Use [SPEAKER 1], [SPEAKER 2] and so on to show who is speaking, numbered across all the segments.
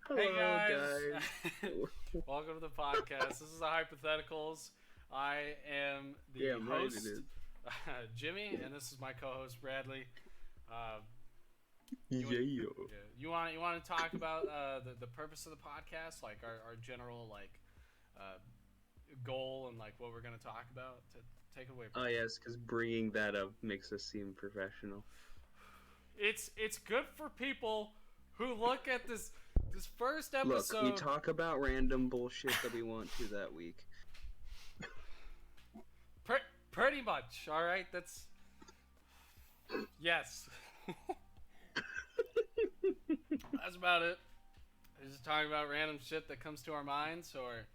[SPEAKER 1] Hey
[SPEAKER 2] Hello,
[SPEAKER 1] guys,
[SPEAKER 2] guys.
[SPEAKER 1] welcome to the podcast. This is the Hypotheticals. I am the
[SPEAKER 2] Damn right it
[SPEAKER 1] host,
[SPEAKER 2] is.
[SPEAKER 1] Jimmy, and this is my co-host Bradley. Uh, you,
[SPEAKER 2] Yeah.
[SPEAKER 1] yeah, you want to talk about the purpose of the podcast, like our general uh, goal and like what we're going to talk about. Take it away.
[SPEAKER 2] Oh yes, because bringing that up makes us seem professional.
[SPEAKER 1] It's good for people who look at this first
[SPEAKER 2] Look, we
[SPEAKER 1] episode.
[SPEAKER 2] talk about random bullshit that we want to that week.
[SPEAKER 1] Pretty much, all right. That's yes. That's about it. We're just talking about random shit that comes to our minds, or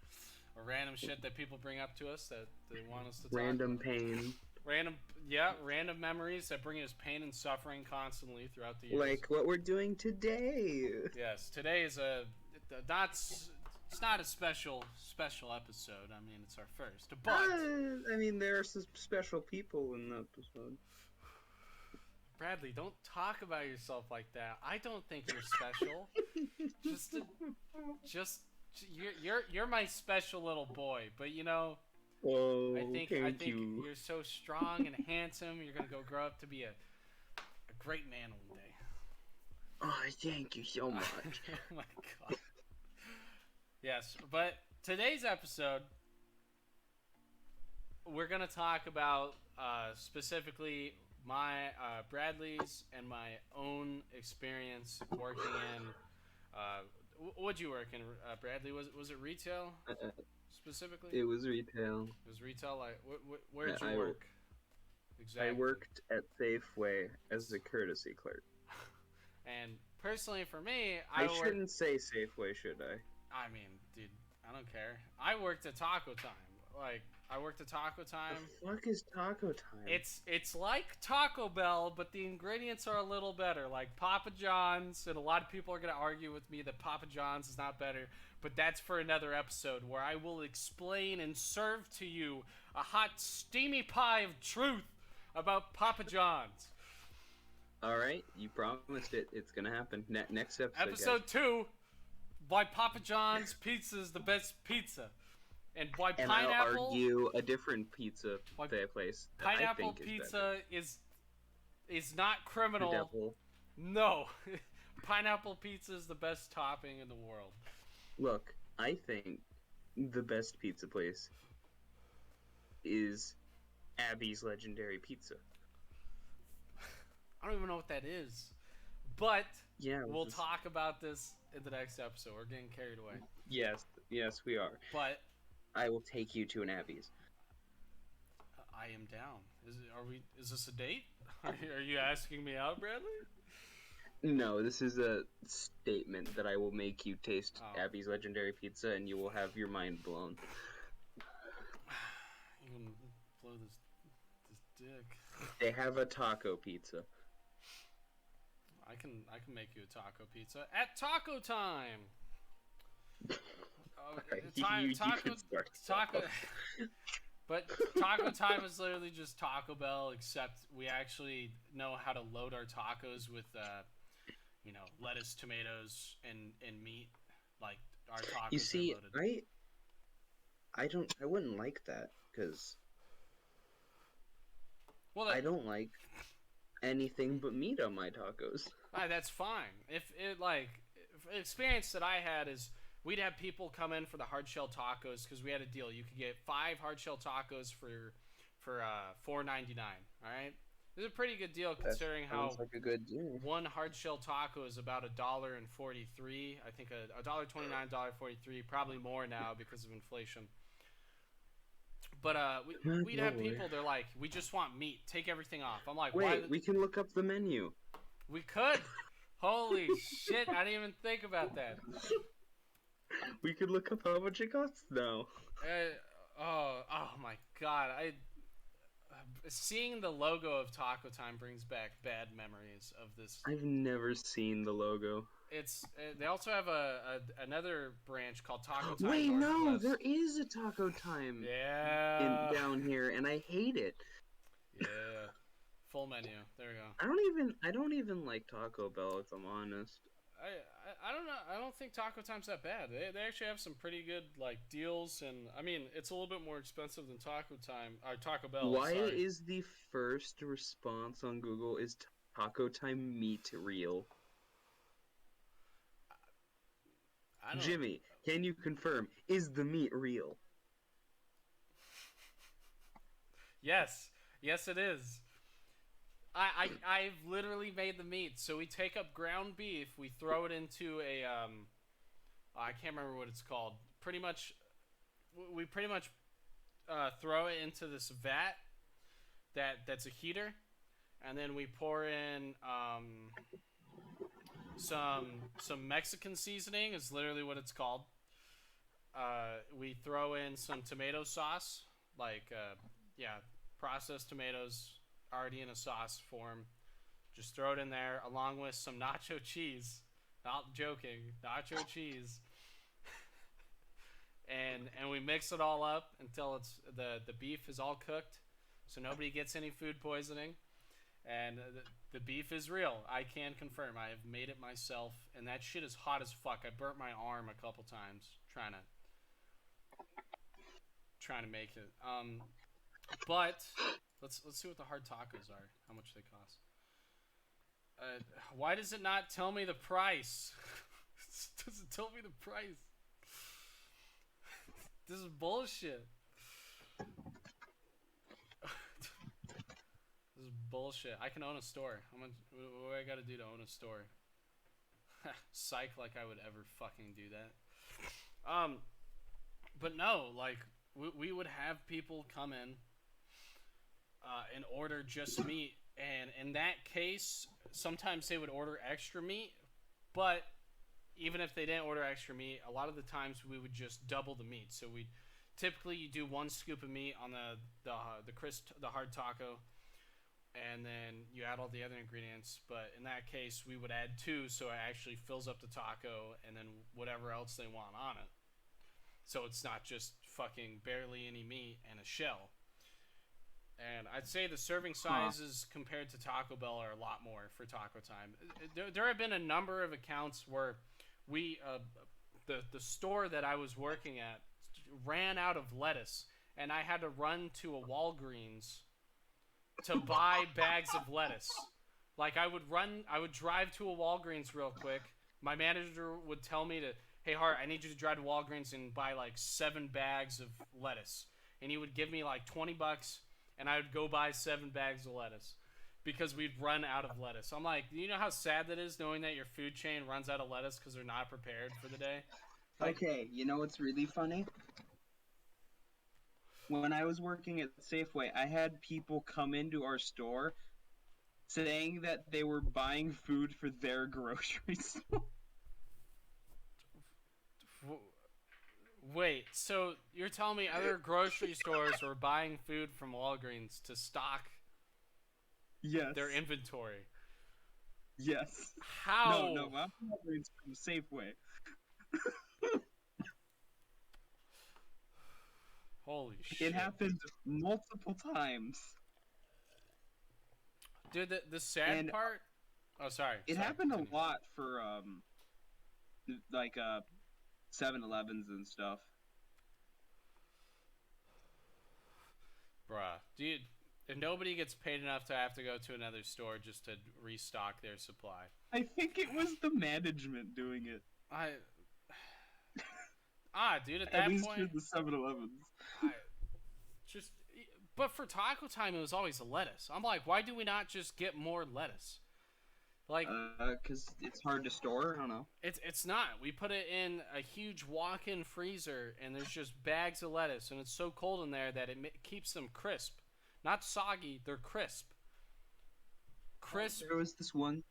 [SPEAKER 1] random shit that people bring up to us that they want us to talk
[SPEAKER 2] Random
[SPEAKER 1] about.
[SPEAKER 2] pain.
[SPEAKER 1] Random memories that bring us pain and suffering constantly throughout the years.
[SPEAKER 2] Like what we're doing today.
[SPEAKER 1] Yes, today is it's not a special episode. I mean, it's our first, but
[SPEAKER 2] I mean, there are some special people in the episode.
[SPEAKER 1] Bradley, don't talk about yourself like that. I don't think you're special. just you're my special little boy. But you know,
[SPEAKER 2] Oh,
[SPEAKER 1] I think
[SPEAKER 2] thank you.
[SPEAKER 1] you're so strong and handsome. You're gonna grow up to be a great man one day.
[SPEAKER 2] Oh, thank you so much.
[SPEAKER 1] Oh my god. Yes, but today's episode, we're gonna talk about specifically my Bradley's and my own experience working in. What'd you work in, Bradley? Was it retail specifically?
[SPEAKER 2] It was retail.
[SPEAKER 1] It was retail. Like, where'd you
[SPEAKER 2] I
[SPEAKER 1] work? Exactly.
[SPEAKER 2] I worked at Safeway as a courtesy clerk.
[SPEAKER 1] And personally, for me,
[SPEAKER 2] I shouldn't say Safeway, should I?
[SPEAKER 1] I mean, dude, I don't care. I worked at Taco Time. Like, I worked at Taco Time.
[SPEAKER 2] The fuck is Taco Time?
[SPEAKER 1] It's like Taco Bell, but the ingredients are a little better. Like Papa John's, and a lot of people are gonna argue with me that Papa John's is not better. But that's for another episode where I will explain and serve to you a hot, steamy pie of truth about Papa John's.
[SPEAKER 2] All right, you promised it. It's gonna happen. Next episode.
[SPEAKER 1] Episode 2, why Papa John's pizza is the best pizza. And why
[SPEAKER 2] And
[SPEAKER 1] pineapple?
[SPEAKER 2] I'll argue a different pizza place. That
[SPEAKER 1] Pineapple
[SPEAKER 2] I think
[SPEAKER 1] pizza is not
[SPEAKER 2] the
[SPEAKER 1] criminal.
[SPEAKER 2] devil.
[SPEAKER 1] No, pineapple pizza is the best topping in the world.
[SPEAKER 2] Look, I think the best pizza place is Abby's Legendary Pizza.
[SPEAKER 1] I don't even know what that is, but
[SPEAKER 2] Yeah,
[SPEAKER 1] we'll talk about this in the next episode. We're getting carried away.
[SPEAKER 2] Yes, we are.
[SPEAKER 1] But
[SPEAKER 2] I will take you to an Abby's.
[SPEAKER 1] I am down. Is this a date? Are you asking me out, Bradley?
[SPEAKER 2] No, this is a statement that I will make you taste
[SPEAKER 1] Oh.
[SPEAKER 2] Abby's Legendary Pizza, and you will have your mind blown.
[SPEAKER 1] You can blow this dick.
[SPEAKER 2] They have a taco pizza.
[SPEAKER 1] I can make you a taco pizza at Taco Time.
[SPEAKER 2] You can start
[SPEAKER 1] Taco. But Taco Time is literally just Taco Bell, except we actually know how to load our tacos with, lettuce, tomatoes, and meat. Like our tacos
[SPEAKER 2] You see,
[SPEAKER 1] are loaded.
[SPEAKER 2] I wouldn't like that because
[SPEAKER 1] Well,
[SPEAKER 2] I don't like anything but meat on my tacos.
[SPEAKER 1] that's fine. If experience that I had is we'd have people come in for the hard shell tacos because we had a deal. You could get 5 hard shell tacos for $4.99. All right, this is a pretty good deal considering how
[SPEAKER 2] Sounds like a good deal.
[SPEAKER 1] one hard shell taco is about $1.43. I think $1.29, $1.43, probably more now because of inflation. But we'd have people. They're like, we just want meat. Take everything off. I'm like,
[SPEAKER 2] Wait,
[SPEAKER 1] why?
[SPEAKER 2] we can look up the menu.
[SPEAKER 1] We could. Holy shit! I didn't even think about that.
[SPEAKER 2] We could look up how much it costs now.
[SPEAKER 1] Oh my god! Seeing the logo of Taco Time brings back bad memories of this.
[SPEAKER 2] I've never seen the logo.
[SPEAKER 1] it's they also have another branch called Taco Time
[SPEAKER 2] Wait, no,
[SPEAKER 1] Northwest.
[SPEAKER 2] there is a Taco Time
[SPEAKER 1] Yeah.
[SPEAKER 2] down here, and I hate it.
[SPEAKER 1] Yeah. Full menu. There we go.
[SPEAKER 2] I don't even like Taco Bell, if I'm honest.
[SPEAKER 1] I don't know. I don't think Taco Time's that bad. They actually have some pretty good like deals, and I mean it's a little bit more expensive than Taco Time or Taco Bell.
[SPEAKER 2] Why
[SPEAKER 1] Sorry.
[SPEAKER 2] is the first response on Google is Taco Time meat real?
[SPEAKER 1] I don't.
[SPEAKER 2] Jimmy, can you confirm, is the meat real?
[SPEAKER 1] Yes. Yes, it is. I've literally made the meat. So we take up ground beef, we throw it into a I can't remember what it's called. Pretty much, we pretty much throw it into this vat that's a heater, and then we pour in some Mexican seasoning is literally what it's called. We throw in some tomato sauce, like yeah, processed tomatoes already in a sauce form. Just throw it in there along with some nacho cheese. Not joking, nacho cheese. And we mix it all up until it's the beef is all cooked, so nobody gets any food poisoning. And the beef is real. I can confirm. I have made it myself, and that shit is hot as fuck. I burnt my arm a couple times trying to make it. But let's see what the hard tacos are. How much they cost. Why does it not tell me the price? Does it tell me the price? This is bullshit. This is bullshit. I can own a store. How much? What do I gotta do to own a store? Psych, like I would ever fucking do that. But no, like we would have people come in and order just meat, and in that case, sometimes they would order extra meat, but even if they didn't order extra meat, a lot of the times we would just double the meat. So we typically you do one scoop of meat on the hard taco, and then you add all the other ingredients. But in that case, we would add two, so it actually fills up the taco, and then whatever else they want on it. So it's not just fucking barely any meat and a shell. And I'd say the serving sizes compared to Taco Bell are a lot more for Taco Time. There have been a number of accounts where we, the store that I was working at, ran out of lettuce, and I had to run to a Walgreens to buy bags of lettuce. Like I would drive to a Walgreens real quick. My manager would tell me to, hey Hart, I need you to drive to Walgreens and buy like 7 bags of lettuce, and he would give me like $20, and I would go buy 7 bags of lettuce because we'd run out of lettuce. I'm like, you know how sad that is knowing that your food chain runs out of lettuce because they're not prepared for the day? Like,
[SPEAKER 2] Okay, you know what's really funny? When I was working at Safeway, I had people come into our store saying that they were buying food for their grocery store.
[SPEAKER 1] wait, so you're telling me other grocery stores were buying food from Walgreens to stock
[SPEAKER 2] Yes.
[SPEAKER 1] their inventory?
[SPEAKER 2] Yes.
[SPEAKER 1] How?
[SPEAKER 2] No, I'm Walgreens from Safeway.
[SPEAKER 1] Holy shit.
[SPEAKER 2] It happened multiple times.
[SPEAKER 1] Dude, the sad part... Oh, sorry.
[SPEAKER 2] It happened a lot for, like, 7-Elevens and stuff.
[SPEAKER 1] Bruh. Dude, if nobody gets paid enough to have to go to another store just to restock their supply.
[SPEAKER 2] I think it was the management doing it.
[SPEAKER 1] Dude, at
[SPEAKER 2] At
[SPEAKER 1] that
[SPEAKER 2] least
[SPEAKER 1] point...
[SPEAKER 2] for the 7-Elevens.
[SPEAKER 1] But for Taco Time, it was always a lettuce. I'm like, why do we not just get more lettuce? Like,
[SPEAKER 2] because it's hard to store. I don't know.
[SPEAKER 1] It's not. We put it in a huge walk-in freezer, and there's just bags of lettuce, and it's so cold in there that it keeps them crisp, not soggy. They're crisp. Crisp.
[SPEAKER 2] There was this one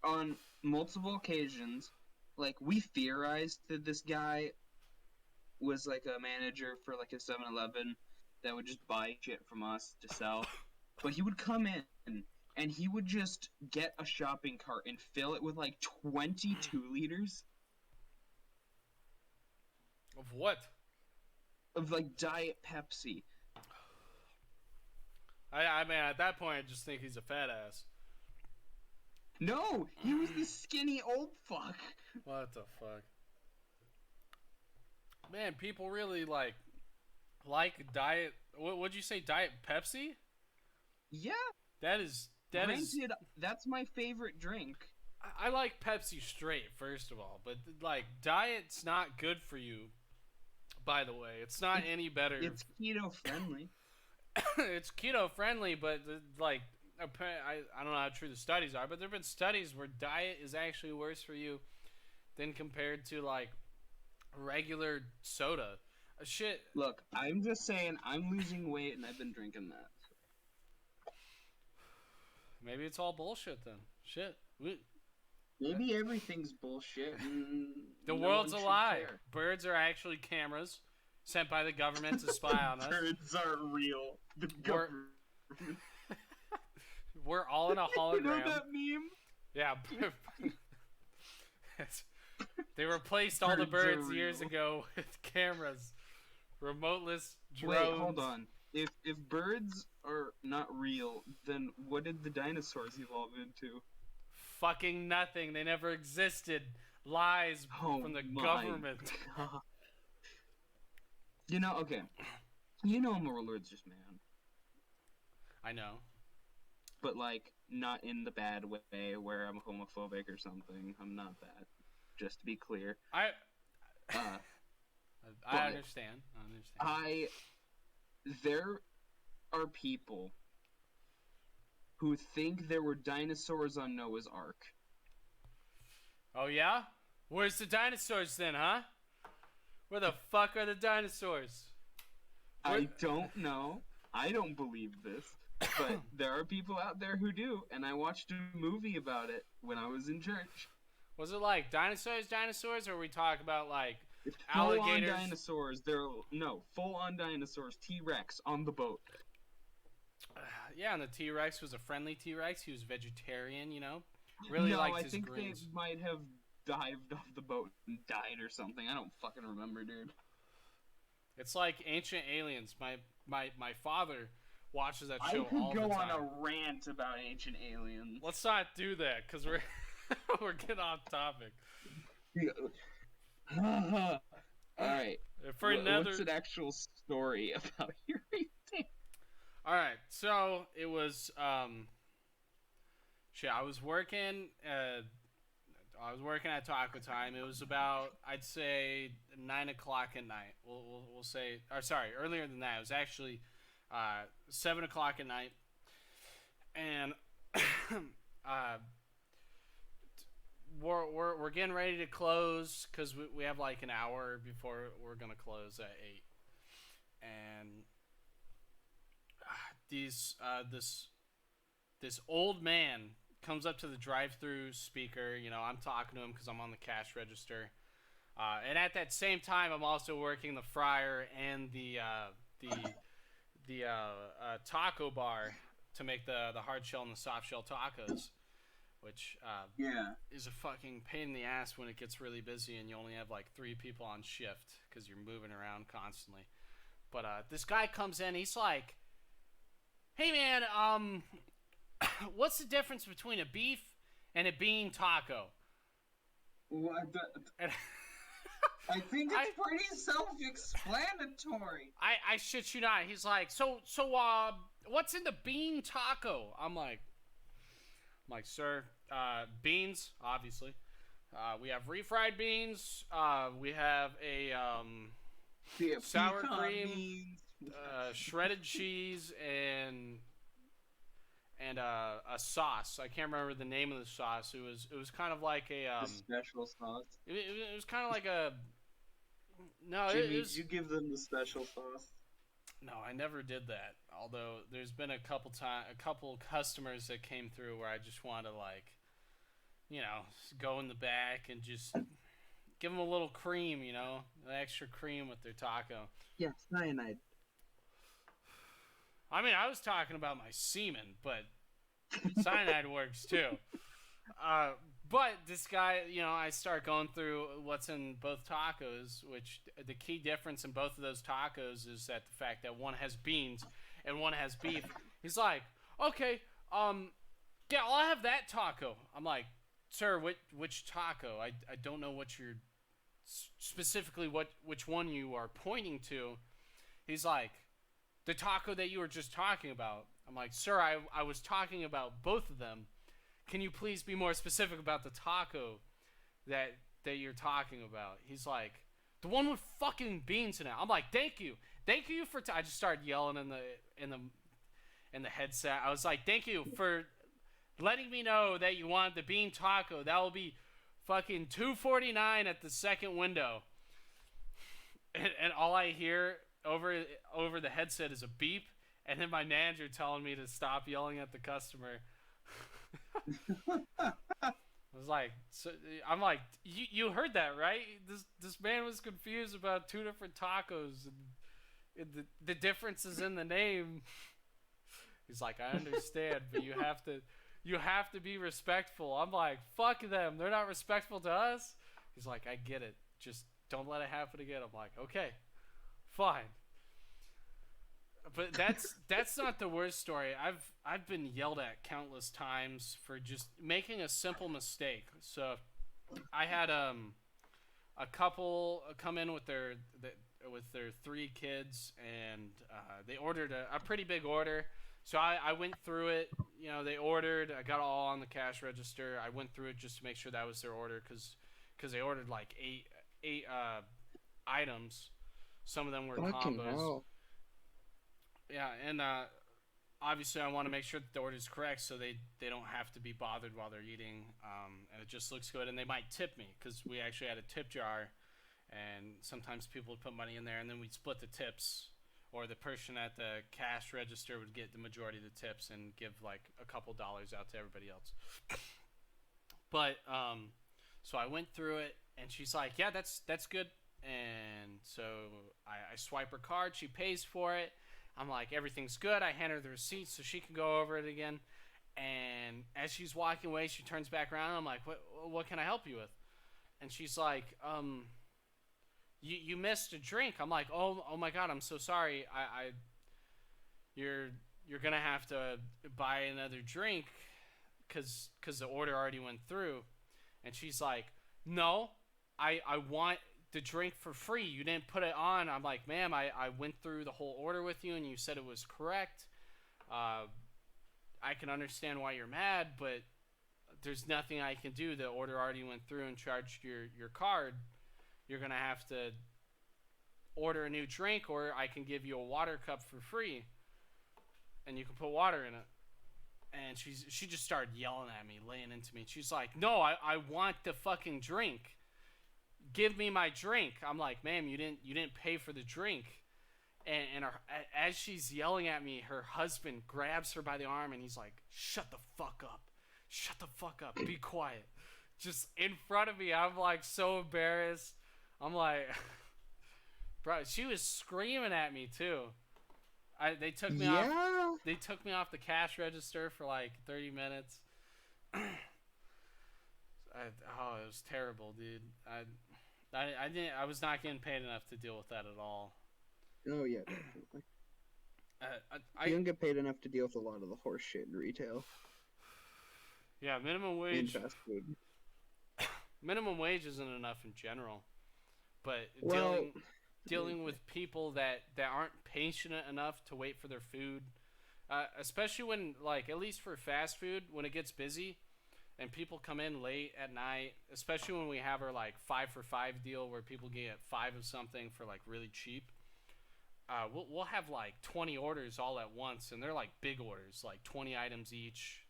[SPEAKER 2] on multiple occasions. Like, we theorized that this guy was like a manager for like a 7-Eleven that would just buy shit from us to sell. But he would come in and he would just get a shopping cart and fill it with like 22 liters
[SPEAKER 1] Of what?
[SPEAKER 2] of like Diet Pepsi.
[SPEAKER 1] I mean, at that point, I just think he's a fat ass.
[SPEAKER 2] No, he was the skinny old fuck.
[SPEAKER 1] What the fuck? Man, people really like Diet. What'd you say? Diet Pepsi?
[SPEAKER 2] Yeah,
[SPEAKER 1] That is.
[SPEAKER 2] granted, that's my favorite drink.
[SPEAKER 1] I like Pepsi straight, first of all, but like Diet's not good for you. By the way, it's not any better.
[SPEAKER 2] It's keto friendly.
[SPEAKER 1] It's keto friendly, but like I don't know how true the studies are, but there have been studies where diet is actually worse for you than compared to like regular soda. Shit.
[SPEAKER 2] Look, I'm just saying, I'm losing weight and I've been drinking that.
[SPEAKER 1] Maybe it's all bullshit then. Shit.
[SPEAKER 2] Maybe everything's bullshit.
[SPEAKER 1] The world's a lie. Birds are actually cameras sent by the government to spy on us.
[SPEAKER 2] Birds aren't real. The government.
[SPEAKER 1] We're all in a hologram.
[SPEAKER 2] You know that meme?
[SPEAKER 1] Yeah. They replaced all the birds years ago with cameras. Remoteless drones.
[SPEAKER 2] Wait, hold on. If birds are not real, then what did the dinosaurs evolve into?
[SPEAKER 1] Fucking nothing. They never existed. Lies from the government.
[SPEAKER 2] God. You know, okay. You know I'm a religious man.
[SPEAKER 1] I know.
[SPEAKER 2] But, like, not in the bad way where I'm homophobic or something. I'm not that. Just to be clear.
[SPEAKER 1] I understand.
[SPEAKER 2] There are people who think there were dinosaurs on Noah's Ark.
[SPEAKER 1] Oh, yeah? Where's the dinosaurs then, huh? Where the fuck are the dinosaurs?
[SPEAKER 2] I don't know. I don't believe this. But there are people out there who do, and I watched a movie about it when I was in church.
[SPEAKER 1] Was it like dinosaurs, or we talk about like
[SPEAKER 2] Full-on
[SPEAKER 1] alligators?
[SPEAKER 2] dinosaurs. Full-on dinosaurs. T-Rex on the boat.
[SPEAKER 1] Yeah, and the T-Rex was a friendly T-Rex. He was vegetarian, you know? Really liked his greens.
[SPEAKER 2] No, I think they might have dived off the boat and died or something. I don't fucking remember, dude.
[SPEAKER 1] It's like Ancient Aliens. My father watches that show all the time.
[SPEAKER 2] I could go on a rant about Ancient Aliens.
[SPEAKER 1] Let's not do that, because we're getting off topic.
[SPEAKER 2] Alright. What's an actual story about your eating?
[SPEAKER 1] Alright, so it was I was working at Taco Time. It was about, I'd say, 9 o'clock at night. We'll say, or sorry, earlier than that. It was actually 7 o'clock at night. And we're getting ready to close because we have like an hour before we're gonna close at 8. And this old man comes up to the drive-through speaker. You know, I'm talking to him because I'm on the cash register. And at that same time, I'm also working the fryer and the taco bar to make the hard shell and the soft shell tacos, which is a fucking pain in the ass when it gets really busy and you only have like 3 people on shift because you're moving around constantly. But this guy comes in, he's like, "Hey man, what's the difference between a beef and a bean taco?"
[SPEAKER 2] What? I think it's pretty self-explanatory.
[SPEAKER 1] I shit you not. He's like, so what's in the bean taco? I'm like, sir, beans, obviously. We have refried beans. We have a sour cream, shredded cheese, and a sauce. I can't remember the name of the sauce. It was kind of like a
[SPEAKER 2] special sauce.
[SPEAKER 1] It was kind of like a
[SPEAKER 2] Jimmy, did you give them the special sauce?
[SPEAKER 1] No, I never did that. Although there's been a couple customers that came through where I just want to like, you know, go in the back and just give them a little cream, you know, an extra cream with their taco.
[SPEAKER 2] Yeah, cyanide.
[SPEAKER 1] I mean, I was talking about my semen, but Cyanide works too. Uh, but this guy, I start going through what's in both tacos, which the key difference in both of those tacos is that the fact that one has beans and one has beef. He's like, okay, yeah, I'll have that taco. I'm like, sir, which taco? I don't know what you're specifically which one you are pointing to. He's like, the taco that you were just talking about. I'm like, sir, I was talking about both of them. Can you please be more specific about the taco that you're talking about? He's like, the one with fucking beans in it. I'm like, thank you for. I just started yelling in the headset. I was like, thank you for letting me know that you want the bean taco. That will be fucking $2.49 at the second window. And all I hear over the headset is a beep, and then my manager telling me to stop yelling at the customer. I was like, I'm like, you heard that, right? This man was confused about two different tacos, and the difference is in the name. He's like, I understand, but you have to be respectful. I'm like, fuck them. They're not respectful to us. He's like, I get it. Just don't let it happen again. I'm like, okay, fine. But that's not the worst story. I've been yelled at countless times for just making a simple mistake. So I had a couple come in with their 3 kids, and they ordered a pretty big order. So I went through it. They ordered. I got it all on the cash register. I went through it just to make sure that was their order, because they ordered like eight items. Some of them were
[SPEAKER 3] Fucking
[SPEAKER 1] combos.
[SPEAKER 3] hell.
[SPEAKER 1] Yeah, and obviously I want to make sure that the order is correct, so they don't have to be bothered while they're eating, and it just looks good. And they might tip me, because we actually had a tip jar, and sometimes people would put money in there, and then we'd split the tips, or the person at the cash register would get the majority of the tips and give like a couple dollars out to everybody else. But so I went through it, and she's like, yeah, that's good. And so I swipe her card, she pays for it. I'm like, everything's good. I hand her the receipt so she can go over it again. And as she's walking away, she turns back around. And I'm like, what can I help you with? And she's like, you missed a drink. I'm like, oh my God, I'm so sorry. You're gonna have to buy another drink because the order already went through. And she's like, no, I want the drink for free. You didn't put it on. I'm like, ma'am, I went through the whole order with you, and you said it was correct. I can understand why you're mad, but there's nothing I can do. The order already went through and charged your card. You're going to have to order a new drink, or I can give you a water cup for free, and you can put water in it. And she just started yelling at me, laying into me. She's like, no, I want the fucking drink. Give me my drink. I'm like, ma'am, you didn't pay for the drink. And as she's yelling at me, her husband grabs her by the arm, and he's like, shut the fuck up. Shut the fuck up. Be quiet. Just in front of me. I'm like so embarrassed. I'm like, bro, she was screaming at me too. They took me off the cash register for like 30 minutes. It was terrible, dude. I was not getting paid enough to deal with that at all.
[SPEAKER 3] Oh yeah, definitely. You don't get paid enough to deal with a lot of the horse shit in retail.
[SPEAKER 1] Yeah, minimum wage.
[SPEAKER 3] And fast food.
[SPEAKER 1] Minimum wage isn't enough in general, but
[SPEAKER 3] Well,
[SPEAKER 1] dealing with people that aren't patient enough to wait for their food, especially when, like, at least for fast food, when it gets busy and people come in late at night, especially when we have our like 5 for $5 deal where people get 5 of something for like really cheap. We'll have like 20 orders all at once, and they're like big orders, like 20 items each.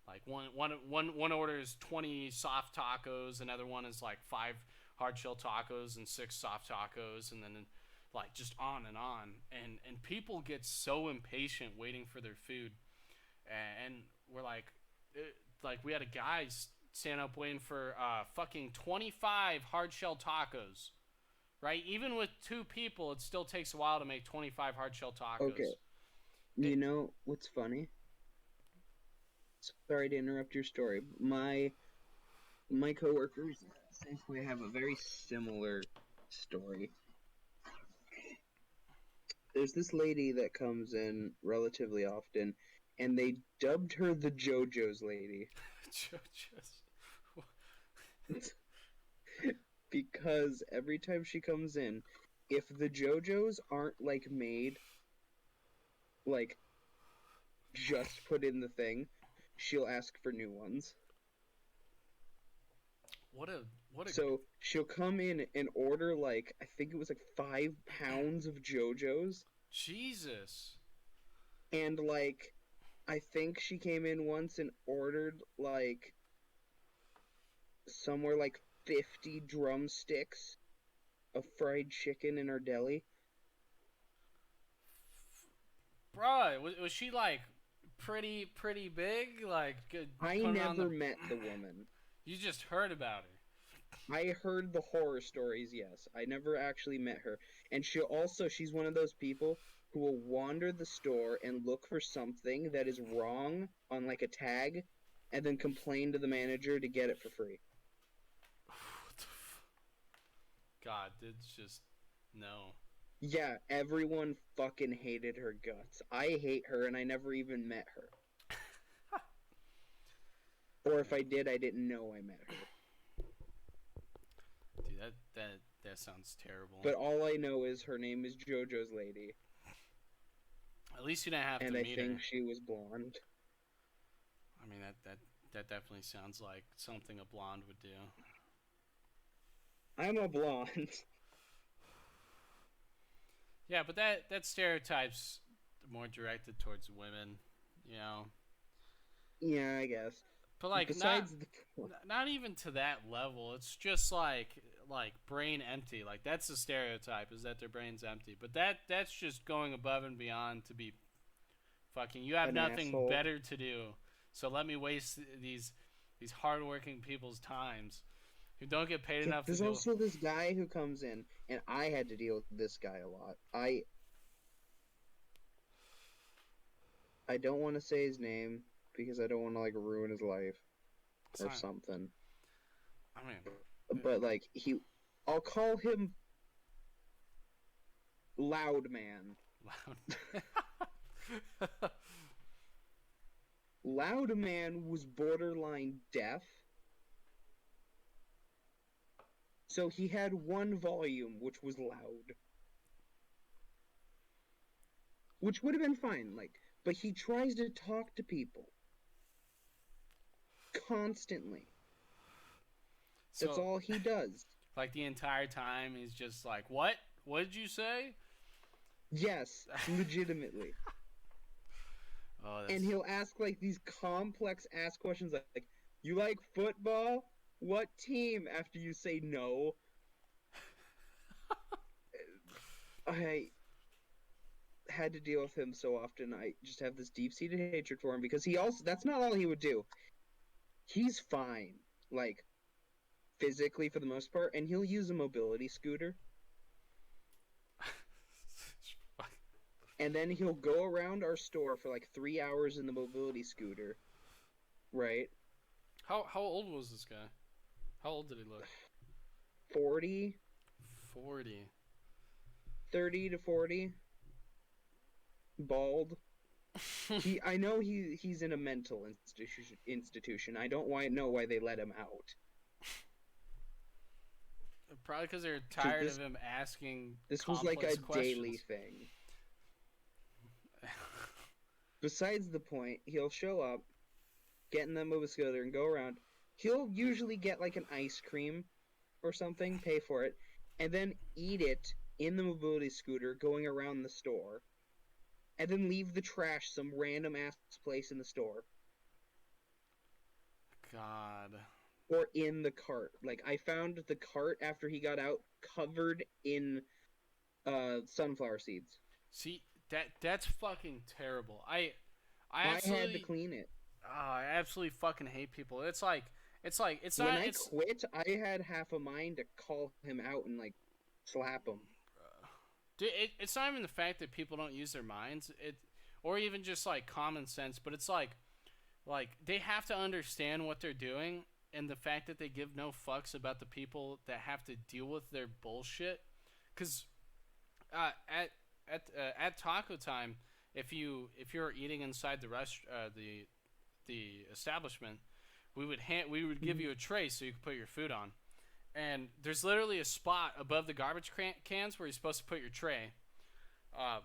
[SPEAKER 1] Like one order is 20 soft tacos, another one is like 5 hard shell tacos and 6 soft tacos, and then like just on and on. And people get so impatient waiting for their food, and we're like we had a guy stand up waiting for fucking 25 hard shell tacos. Right? Even with 2 people, it still takes a while to make 25 hard shell tacos.
[SPEAKER 3] Okay. You know what's funny? Sorry to interrupt your story. My coworkers at Safeway have a very similar story. There's this lady that comes in relatively often, and they dubbed her the JoJo's lady.
[SPEAKER 1] JoJo's.
[SPEAKER 3] Because every time she comes in, if the JoJo's aren't like made, like just put in the thing, she'll ask for new ones.
[SPEAKER 1] What a
[SPEAKER 3] So she'll come in and order like I think it was like 5 pounds of JoJo's.
[SPEAKER 1] Jesus.
[SPEAKER 3] And like I think she came in once and ordered like somewhere like 50 drumsticks of fried chicken in her deli.
[SPEAKER 1] Bruh, was she like pretty big? Like good.
[SPEAKER 3] I never met the woman.
[SPEAKER 1] You just heard about her.
[SPEAKER 3] I heard the horror stories, yes. I never actually met her. And she's one of those people who will wander the store and look for something that is wrong on like a tag and then complain to the manager to get it for free.
[SPEAKER 1] What the God, it's just no.
[SPEAKER 3] Yeah, everyone fucking hated her guts. I hate her and I never even met her. Or if I did, I didn't know I met her.
[SPEAKER 1] Dude, that sounds terrible.
[SPEAKER 3] But all I know is her name is JoJo's lady.
[SPEAKER 1] At least you didn't have to meet her.
[SPEAKER 3] And I think she was blonde.
[SPEAKER 1] I mean, that definitely sounds like something a blonde would do.
[SPEAKER 3] I'm a blonde.
[SPEAKER 1] Yeah, but that stereotype's more directed towards women, you know.
[SPEAKER 3] Yeah, I guess.
[SPEAKER 1] But like, not even to that level. It's just like brain empty. Like that's the stereotype, is that their brain's empty. But that's just going above and beyond to be fucking. You have nothing
[SPEAKER 3] asshole.
[SPEAKER 1] better to do, so let me waste these hardworking people's times who don't get paid enough.
[SPEAKER 3] There's also this guy who comes in, and I had to deal with this guy a lot. I don't want to say his name because I don't want to like ruin his life or something.
[SPEAKER 1] I mean,
[SPEAKER 3] but like I'll call him Loud Man. Loud Man was borderline deaf. So he had one volume, which was loud. Which would have been fine, like, but he tries to talk to people. Constantly. That's all he does.
[SPEAKER 1] Like the entire time, he's just like, "What? What did you say?"
[SPEAKER 3] Yes, legitimately. And he'll ask like these complex ass questions like, "You like football? What team?" After you say no. I had to deal with him so often. I just have this deep-seated hatred for him because that's not all he would do. He's fine, like, physically for the most part, and he'll use a mobility scooter. And then he'll go around our store for like 3 hours in the mobility scooter. Right?
[SPEAKER 1] How old was this guy? How old did he look?
[SPEAKER 3] 40.
[SPEAKER 1] 40.
[SPEAKER 3] 30 to 40. Bald. I know he's in a mental institution. I don't know why they let him out.
[SPEAKER 1] Probably because they're tired of him asking.
[SPEAKER 3] This was like a
[SPEAKER 1] questions.
[SPEAKER 3] Daily thing. Besides the point, he'll show up, get in the movie scooter, and go around. He'll usually get like an ice cream or something, pay for it, and then eat it in the mobility scooter going around the store, and then leave the trash some random ass place in the store.
[SPEAKER 1] God.
[SPEAKER 3] Or in the cart. Like, I found the cart after he got out covered in sunflower seeds.
[SPEAKER 1] See, that's fucking terrible. I
[SPEAKER 3] had to clean it.
[SPEAKER 1] I absolutely fucking hate people. It's like
[SPEAKER 3] when I quit, I had half a mind to call him out and like slap him.
[SPEAKER 1] Dude, it's not even the fact that people don't use their minds, or even just like common sense, but it's like Like, they have to understand what they're doing, and the fact that they give no fucks about the people that have to deal with their bullshit. Because at taco time, if you're eating inside the establishment, we would give you a tray so you could put your food on. And there's literally a spot above the garbage cans where you're supposed to put your tray. Um,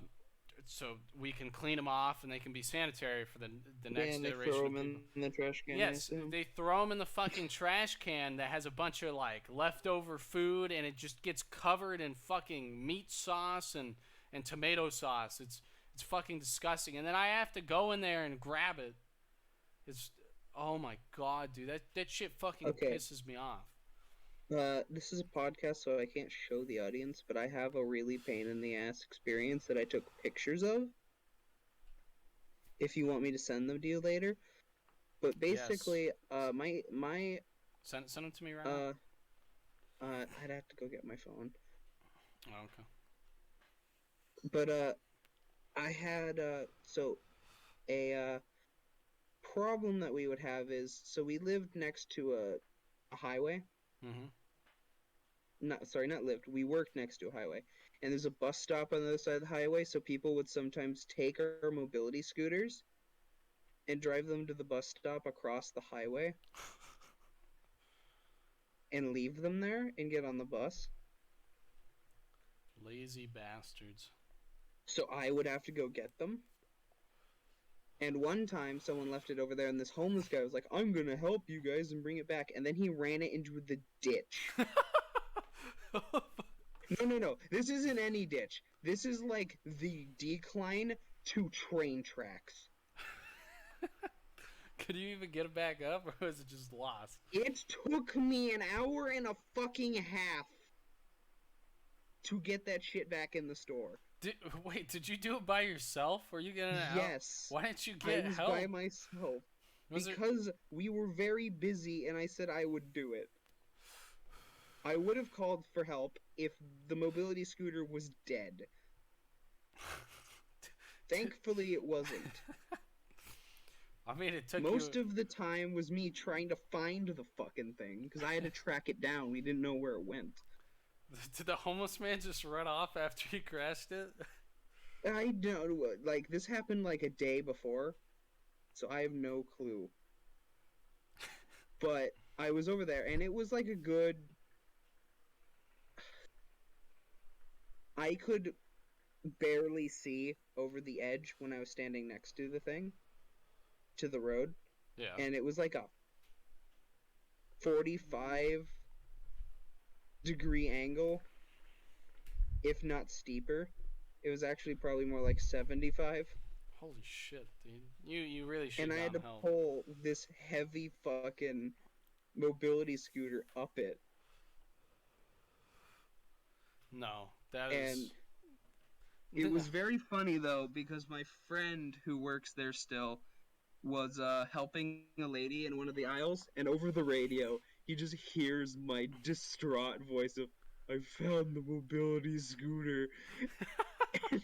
[SPEAKER 1] so we can clean them off and they can be sanitary for the
[SPEAKER 3] Yeah,
[SPEAKER 1] next
[SPEAKER 3] and they
[SPEAKER 1] iteration
[SPEAKER 3] throw
[SPEAKER 1] of
[SPEAKER 3] them
[SPEAKER 1] people.
[SPEAKER 3] in the trash can. I
[SPEAKER 1] Yes,
[SPEAKER 3] assume.
[SPEAKER 1] they throw them in the fucking trash can that has a bunch of like leftover food, and it just gets covered in fucking meat sauce and tomato sauce. It's fucking disgusting. And then I have to go in there and grab it. It's oh my god, dude, that shit fucking
[SPEAKER 3] Okay.
[SPEAKER 1] pisses me off.
[SPEAKER 3] This is a podcast, so I can't show the audience, but I have a really pain in the ass experience that I took pictures of. If you want me to send them to you later, but
[SPEAKER 1] Yes,
[SPEAKER 3] basically, my
[SPEAKER 1] send them to me right now.
[SPEAKER 3] uh, I'd have to go get my phone.
[SPEAKER 1] Oh, okay.
[SPEAKER 3] But I had so a problem that we would have is so we lived next to a highway.
[SPEAKER 1] Mhm.
[SPEAKER 3] Not lived. We worked next to a highway, and there's a bus stop on the other side of the highway. So people would sometimes take our mobility scooters and drive them to the bus stop across the highway and leave them there and get on the bus.
[SPEAKER 1] Lazy bastards.
[SPEAKER 3] So I would have to go get them. And one time, someone left it over there, and this homeless guy was like, "I'm gonna help you guys and bring it back." And then he ran it into the ditch. No. This isn't any ditch. This is like the decline to train tracks.
[SPEAKER 1] Could you even get it back up, or was it just lost?
[SPEAKER 3] It took me an hour and a fucking half to get that shit back in the store.
[SPEAKER 1] Wait, did you do it by yourself? Were you getting it out?
[SPEAKER 3] Yes.
[SPEAKER 1] Why didn't you
[SPEAKER 3] I
[SPEAKER 1] get
[SPEAKER 3] was
[SPEAKER 1] help?
[SPEAKER 3] by myself.
[SPEAKER 1] Was it?
[SPEAKER 3] Because we were very busy and I said I would do it. I would have called for help if the mobility scooter was dead. Thankfully, it wasn't.
[SPEAKER 1] I mean, it took
[SPEAKER 3] Most
[SPEAKER 1] you.
[SPEAKER 3] of the time was me trying to find the fucking thing because I had to track it down. We didn't know where it went.
[SPEAKER 1] Did the homeless man just run off after he crashed it?
[SPEAKER 3] I don't like this happened like a day before, so I have no clue. But I was over there and it was like a good. I could barely see over the edge when I was standing next to the thing, to the road,
[SPEAKER 1] Yeah.
[SPEAKER 3] and it was like a 45-degree angle, if not steeper. It was actually probably more like 75.
[SPEAKER 1] Holy shit, dude! You really should
[SPEAKER 3] And I
[SPEAKER 1] have
[SPEAKER 3] had to
[SPEAKER 1] gotten help.
[SPEAKER 3] pull this heavy fucking mobility scooter up it.
[SPEAKER 1] No, that
[SPEAKER 3] And
[SPEAKER 1] is.
[SPEAKER 2] It was very funny though because my friend who works there still was helping a lady in one of the aisles,
[SPEAKER 3] and over the radio, he just hears my distraught voice of, "I found the mobility scooter." And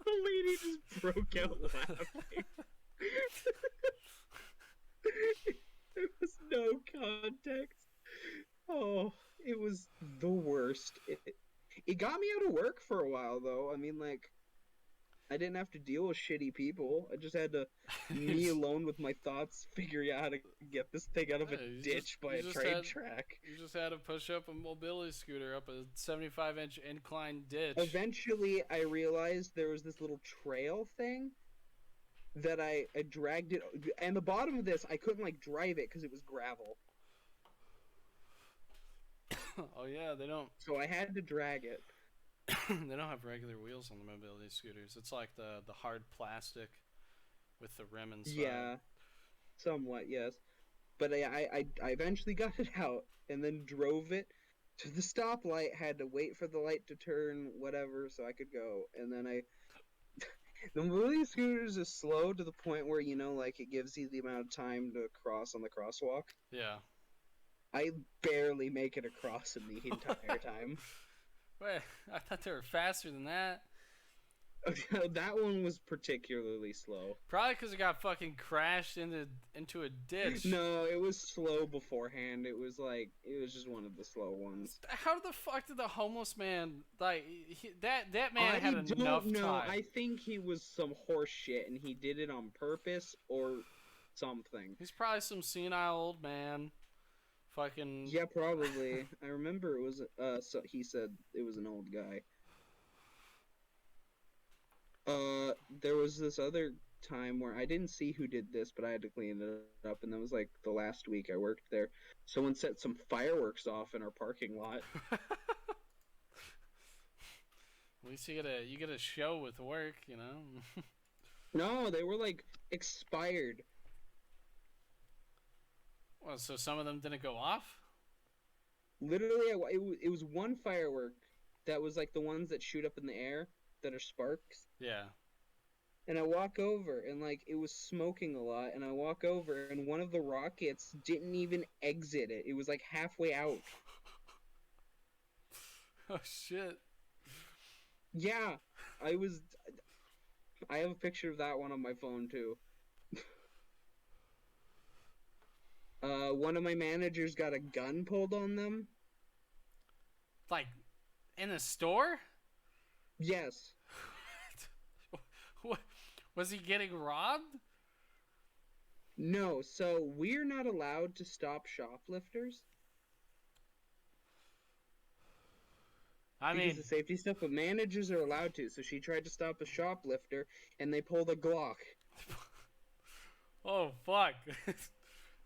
[SPEAKER 3] the lady just broke out laughing. There was no context. Oh, it was the worst. It got me out of work for a while, though. I mean, like, I didn't have to deal with shitty people. I just had to, me alone with my thoughts, figure out how to get this thing out of a ditch by a train track.
[SPEAKER 1] You just had to push up a mobility scooter up a 75-inch incline ditch.
[SPEAKER 3] Eventually, I realized there was this little trail thing that I dragged it, and the bottom of this, I couldn't, like, drive it because it was gravel.
[SPEAKER 1] Oh yeah, they don't.
[SPEAKER 3] So I had to drag it.
[SPEAKER 1] They don't have regular wheels on the mobility scooters. It's like the hard plastic with the rim inside.
[SPEAKER 3] Yeah, somewhat, yes. But I eventually got it out and then drove it to the stoplight, had to wait for the light to turn, whatever, so I could go. And then the mobility scooters is slow to the point where, you know, like, it gives you the amount of time to cross on the crosswalk.
[SPEAKER 1] Yeah.
[SPEAKER 3] I barely make it across in the entire time.
[SPEAKER 1] Wait, I thought they were faster than that.
[SPEAKER 3] That one was particularly slow.
[SPEAKER 1] Probably because it got fucking crashed into a ditch.
[SPEAKER 3] No, it was slow beforehand. It was just one of the slow ones.
[SPEAKER 1] How the fuck did the homeless man that man had
[SPEAKER 3] I
[SPEAKER 1] enough
[SPEAKER 3] don't know.
[SPEAKER 1] time?
[SPEAKER 3] I think he was some horse shit and he did it on purpose or something.
[SPEAKER 1] He's probably some senile old man. Fucking
[SPEAKER 3] Yeah, probably. I remember it was so he said it was an old guy. There was this other time where I didn't see who did this, but I had to clean it up, and that was like the last week I worked there. Someone set some fireworks off in our parking lot.
[SPEAKER 1] At least you get a show with work, you know.
[SPEAKER 3] No, they were like expired.
[SPEAKER 1] Well, so some of them didn't go off?
[SPEAKER 3] Literally, it was one firework that was like the ones that shoot up in the air that are sparks.
[SPEAKER 1] Yeah.
[SPEAKER 3] And I walk over, and like it was smoking a lot, and I walk over, and one of the rockets didn't even exit it. It was like halfway out.
[SPEAKER 1] Oh shit.
[SPEAKER 3] Yeah, I have a picture of that one on my phone too. One of my managers got a gun pulled on them.
[SPEAKER 1] Like, in a store?
[SPEAKER 3] Yes.
[SPEAKER 1] What? Was he getting robbed?
[SPEAKER 3] No, so we're not allowed to stop shoplifters.
[SPEAKER 1] I mean,
[SPEAKER 3] because of safety stuff, but managers are allowed to. So she tried to stop a shoplifter, and they pulled a Glock.
[SPEAKER 1] oh fuck.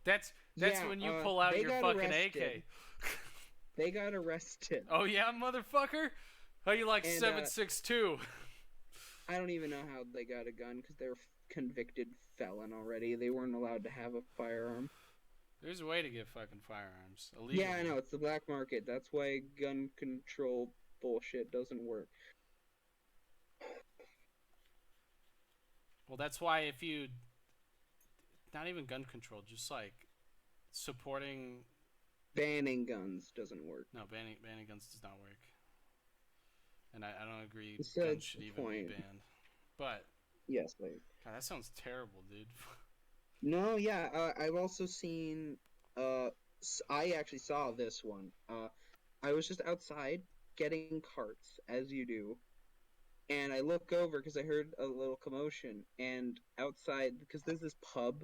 [SPEAKER 1] That's
[SPEAKER 3] Yeah,
[SPEAKER 1] when you pull out
[SPEAKER 3] they
[SPEAKER 1] your
[SPEAKER 3] got
[SPEAKER 1] fucking
[SPEAKER 3] arrested.
[SPEAKER 1] AK.
[SPEAKER 3] They got arrested.
[SPEAKER 1] Oh yeah, motherfucker? How you like
[SPEAKER 3] And,
[SPEAKER 1] 7.62?
[SPEAKER 3] I don't even know how they got a gun because they were convicted felon already. They weren't allowed to have a firearm.
[SPEAKER 1] There's a way to get fucking firearms. Illegal.
[SPEAKER 3] Yeah, I know, it's the black market. That's why gun control bullshit doesn't work.
[SPEAKER 1] Well, that's why if you... Not even gun control, just like supporting...
[SPEAKER 3] Banning guns doesn't work.
[SPEAKER 1] No, banning guns does not work. And I don't agree
[SPEAKER 3] It's
[SPEAKER 1] guns
[SPEAKER 3] a
[SPEAKER 1] should even
[SPEAKER 3] point.
[SPEAKER 1] be banned. But,
[SPEAKER 3] Yes, like...
[SPEAKER 1] God, that sounds terrible, dude.
[SPEAKER 3] No, yeah, I've also seen, I actually saw this one. I was just outside getting carts, as you do, and I look over because I heard a little commotion, and outside, because there's this pub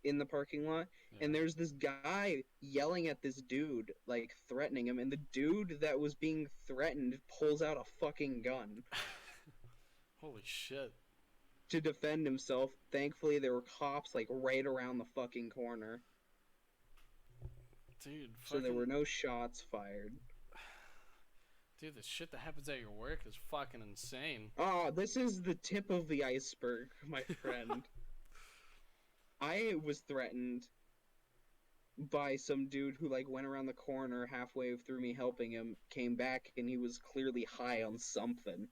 [SPEAKER 3] in the parking lot,
[SPEAKER 1] Yeah.
[SPEAKER 3] and there's this guy yelling at this dude, like, threatening him, and the dude that was being threatened pulls out a fucking gun.
[SPEAKER 1] Holy shit.
[SPEAKER 3] To defend himself. Thankfully, there were cops like right around the fucking corner,
[SPEAKER 1] Dude,
[SPEAKER 3] so there were no shots fired.
[SPEAKER 1] Dude, the shit that happens at your work is fucking insane.
[SPEAKER 3] Oh, this is the tip of the iceberg, my friend. I was threatened by some dude who like went around the corner halfway through me helping him, came back, and he was clearly high on something.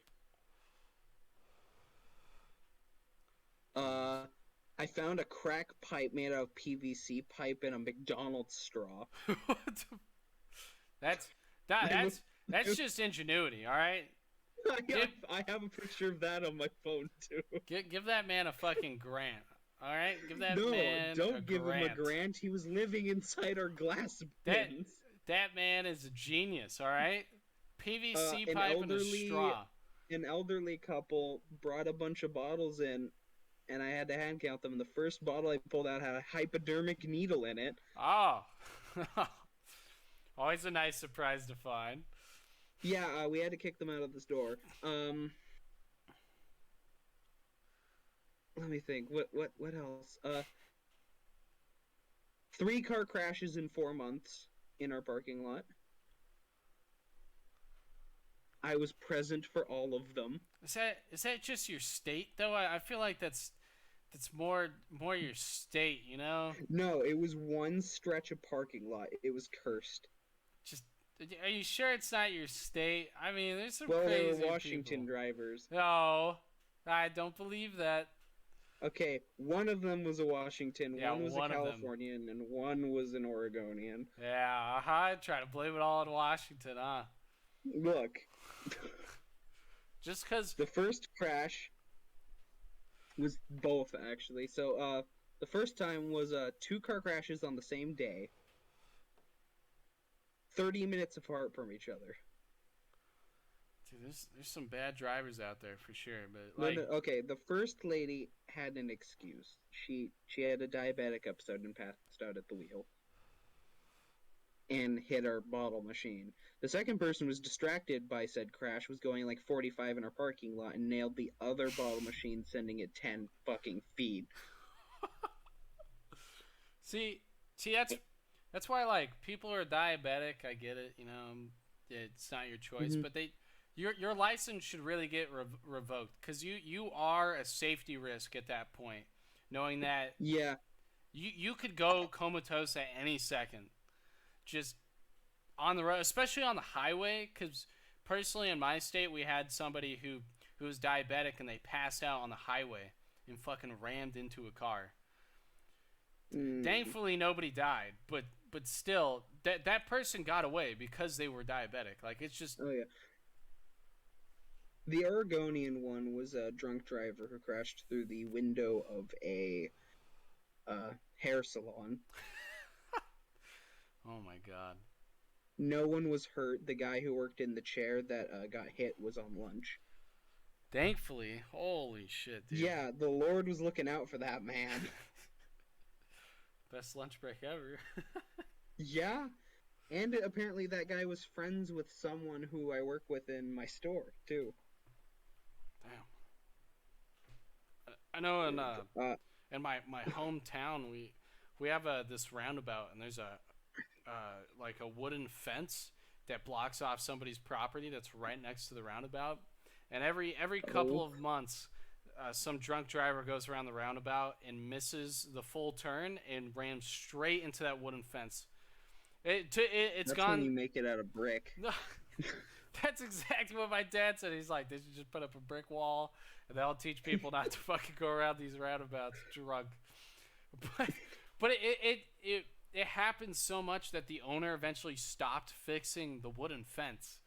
[SPEAKER 3] I found a crack pipe made out of PVC pipe and a McDonald's straw.
[SPEAKER 1] What the... That's just ingenuity, all right?
[SPEAKER 3] I have a picture of that on my phone too.
[SPEAKER 1] Give that man a fucking grant, all right? Give that
[SPEAKER 3] No,
[SPEAKER 1] man
[SPEAKER 3] don't give him a grant. He was living inside our glass bins.
[SPEAKER 1] That man is a genius, all right? PVC pipe and a straw.
[SPEAKER 3] An elderly couple brought a bunch of bottles in, and I had to hand count them. And the first bottle I pulled out had a hypodermic needle in it.
[SPEAKER 1] Oh. Always a nice surprise to find.
[SPEAKER 3] Yeah, we had to kick them out of the store. Let me think. What else? 3 car crashes in 4 months in our parking lot. I was present for all of them.
[SPEAKER 1] Is that just your state though? I feel like that's more your state, you know?
[SPEAKER 3] No, it was one stretch of parking lot. It was cursed.
[SPEAKER 1] Just are you sure it's not your state? I mean, there's some
[SPEAKER 3] Well,
[SPEAKER 1] crazy
[SPEAKER 3] they were Washington
[SPEAKER 1] people.
[SPEAKER 3] drivers.
[SPEAKER 1] No, I don't believe that.
[SPEAKER 3] Okay, one of them was a Washington,
[SPEAKER 1] Yeah,
[SPEAKER 3] one was
[SPEAKER 1] one
[SPEAKER 3] a
[SPEAKER 1] of them.
[SPEAKER 3] Californian, and one was an Oregonian.
[SPEAKER 1] Yeah, try to blame it all on Washington, huh?
[SPEAKER 3] Look,
[SPEAKER 1] Just because.
[SPEAKER 3] The first crash was both, actually. So, the first time was 2 car crashes on the same day, 30 minutes apart from each other.
[SPEAKER 1] Dude, there's some bad drivers out there for sure, but
[SPEAKER 3] No,
[SPEAKER 1] like,
[SPEAKER 3] no, okay. The first lady had an excuse. She had a diabetic episode and passed out at the wheel and hit our bottle machine. The second person was distracted by said crash, was going like 45 in our parking lot and nailed the other bottle machine, sending it 10 fucking feet.
[SPEAKER 1] see, that's why like people who are diabetic. I get it, it's not your choice,
[SPEAKER 3] Mhm.
[SPEAKER 1] but your license should really get revoked because you are a safety risk at that point, knowing that
[SPEAKER 3] Yeah,
[SPEAKER 1] you could go comatose at any second, just on the road, especially on the highway. Because personally, in my state, we had somebody who was diabetic and they passed out on the highway and fucking rammed into a car.
[SPEAKER 3] mm.
[SPEAKER 1] Thankfully, nobody died, but still, that person got away because they were diabetic. Like it's just
[SPEAKER 3] Oh yeah. The Oregonian one was a drunk driver who crashed through the window of a hair salon.
[SPEAKER 1] oh my god.
[SPEAKER 3] No one was hurt. The guy who worked in the chair that got hit was on lunch.
[SPEAKER 1] Thankfully, holy shit, dude.
[SPEAKER 3] Yeah, the Lord was looking out for that man.
[SPEAKER 1] Best lunch break ever.
[SPEAKER 3] Yeah, and apparently that guy was friends with someone who I work with in my store too.
[SPEAKER 1] Damn. I know
[SPEAKER 3] Uh,
[SPEAKER 1] in my hometown we have this roundabout and there's a like a wooden fence that blocks off somebody's property that's right next to the roundabout, and every couple of months some drunk driver goes around the roundabout and misses the full turn and rams straight into that wooden fence. It's
[SPEAKER 3] that's
[SPEAKER 1] gone.
[SPEAKER 3] when you make it out of brick.
[SPEAKER 1] No, that's exactly what my dad said. He's like, they should just put up a brick wall and they'll teach people not to fucking go around these roundabouts drunk. But it happened so much that the owner eventually stopped fixing the wooden fence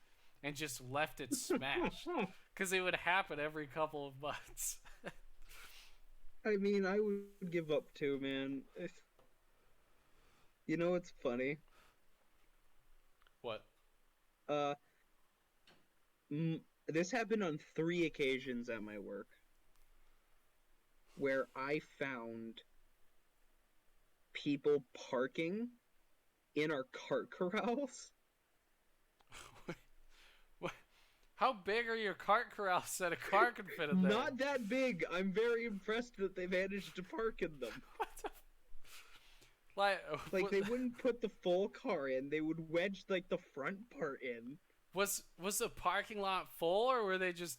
[SPEAKER 1] and just left it smashed because it would happen every couple of months.
[SPEAKER 3] I mean, I would give up too, man. You know what's funny?
[SPEAKER 1] What?
[SPEAKER 3] Uh, this happened on 3 occasions at my work where I found people parking in our cart corrals.
[SPEAKER 1] How big are your cart corrals that a car can fit in there?
[SPEAKER 3] Not that big. I'm very impressed that they managed to park in them.
[SPEAKER 1] What the? Like
[SPEAKER 3] they wouldn't put the full car in. They would wedge like the front part in.
[SPEAKER 1] Was the parking lot full or were they just?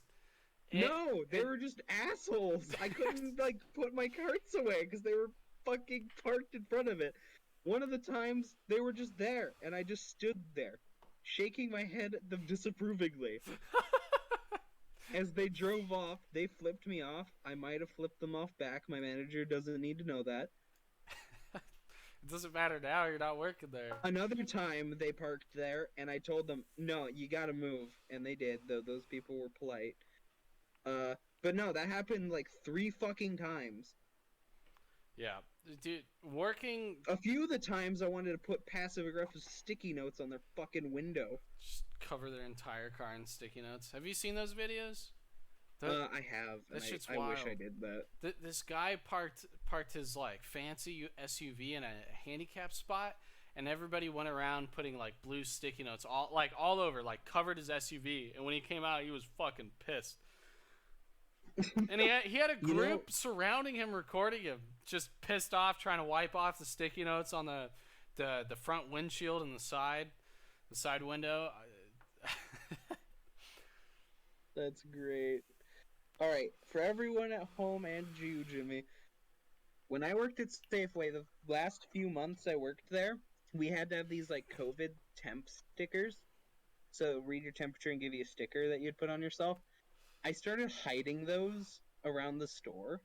[SPEAKER 3] No, they were just assholes. I couldn't like put my carts away because they were fucking parked in front of it. One of the times they were just there, and I just stood there, shaking my head at them disapprovingly. As they drove off, they flipped me off. I might have flipped them off back. My manager doesn't need to know that.
[SPEAKER 1] It doesn't matter now. You're not working there.
[SPEAKER 3] Another time they parked there, and I told them, "No, you gotta move," and they did. Though those people were polite. But no, that happened like 3 fucking times.
[SPEAKER 1] Yeah, dude, working.
[SPEAKER 3] A few of the times I wanted to put passive-aggressive sticky notes on their fucking window.
[SPEAKER 1] Just cover their entire car in sticky notes. Have you seen those videos?
[SPEAKER 3] I have.
[SPEAKER 1] That shit's
[SPEAKER 3] I
[SPEAKER 1] wild.
[SPEAKER 3] wish I did that.
[SPEAKER 1] This guy parked his like fancy SUV in a handicap spot, and everybody went around putting like blue sticky notes all over, like covered his SUV. And when he came out, he was fucking pissed. And he had a group surrounding him, recording him, just pissed off, trying to wipe off the sticky notes on the front windshield and the side window.
[SPEAKER 3] That's great. All right, for everyone at home and you, Jimmy, when I worked at Safeway, the last few months I worked there, we had to have these like COVID temp stickers. So read your temperature and give you a sticker that you'd put on yourself. I started hiding those around the store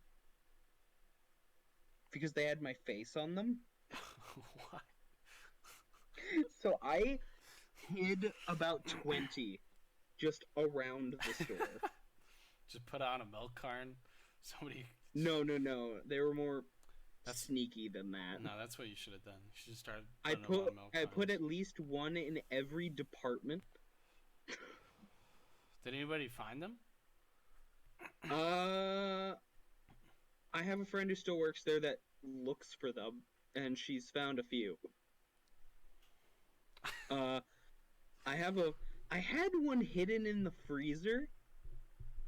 [SPEAKER 3] because they had my face on them.
[SPEAKER 1] What?
[SPEAKER 3] So I hid about 20 just around the store.
[SPEAKER 1] Just put on a milk carton. Somebody.
[SPEAKER 3] No. They were more
[SPEAKER 1] That's-
[SPEAKER 3] sneaky than that.
[SPEAKER 1] No, that's what you should have done. You should have started.
[SPEAKER 3] I
[SPEAKER 1] putting them on milk
[SPEAKER 3] put
[SPEAKER 1] cartons.
[SPEAKER 3] at least one in every department.
[SPEAKER 1] Did anybody find them?
[SPEAKER 3] I have a friend who still works there that looks for them, and she's found a few. I had one hidden in the freezer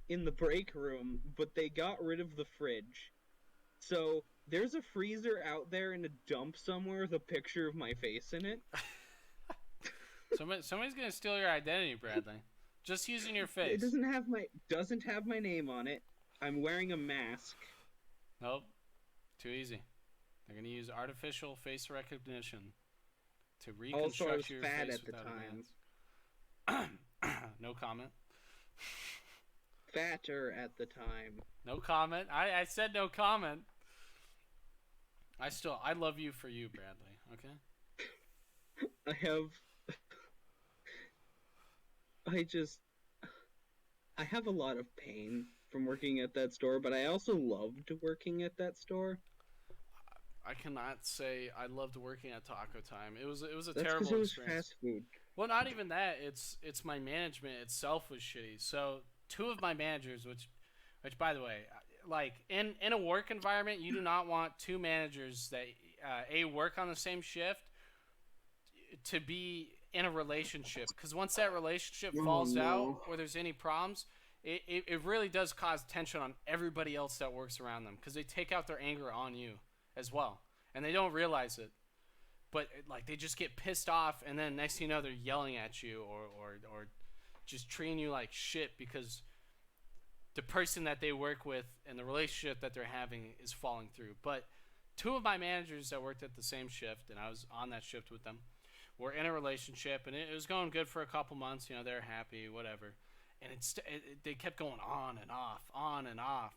[SPEAKER 3] in the break room, but they got rid of the fridge. So there's a freezer out there in a dump somewhere with a picture of my face in it.
[SPEAKER 1] Somebody's gonna steal your identity, Bradley. Just using your face.
[SPEAKER 3] It doesn't have my name on it. I'm wearing a mask.
[SPEAKER 1] Nope. Too easy. They're gonna use artificial face recognition to reconstruct
[SPEAKER 3] Also, I was
[SPEAKER 1] your
[SPEAKER 3] fat
[SPEAKER 1] face
[SPEAKER 3] at the
[SPEAKER 1] without
[SPEAKER 3] time.
[SPEAKER 1] a mask. No comment.
[SPEAKER 3] Fatter at the time.
[SPEAKER 1] No comment. I said no comment. I love you for you, Bradley. Okay.
[SPEAKER 3] I have a lot of pain from working at that store, but I also loved working at that store.
[SPEAKER 1] I cannot say I loved working at Taco Time. It was a
[SPEAKER 3] That's
[SPEAKER 1] terrible
[SPEAKER 3] because it was
[SPEAKER 1] experience.
[SPEAKER 3] fast food.
[SPEAKER 1] Well, not even that. It's my management itself was shitty. So two of my managers, which by the way, like in a work environment, you do not want two managers that work on the same shift to be in a relationship, because once that relationship falls out or there's any problems, it really does cause tension on everybody else that works around them, because they take out their anger on you as well, and they don't realize it, but like they just get pissed off, and then next thing you know, they're yelling at you or just treating you like shit because the person that they work with and the relationship that they're having is falling through. But two of my managers that worked at the same shift, and I was on that shift with them, were in a relationship, and it was going good for a couple months. You know, they're happy, whatever. And they kept going on and off,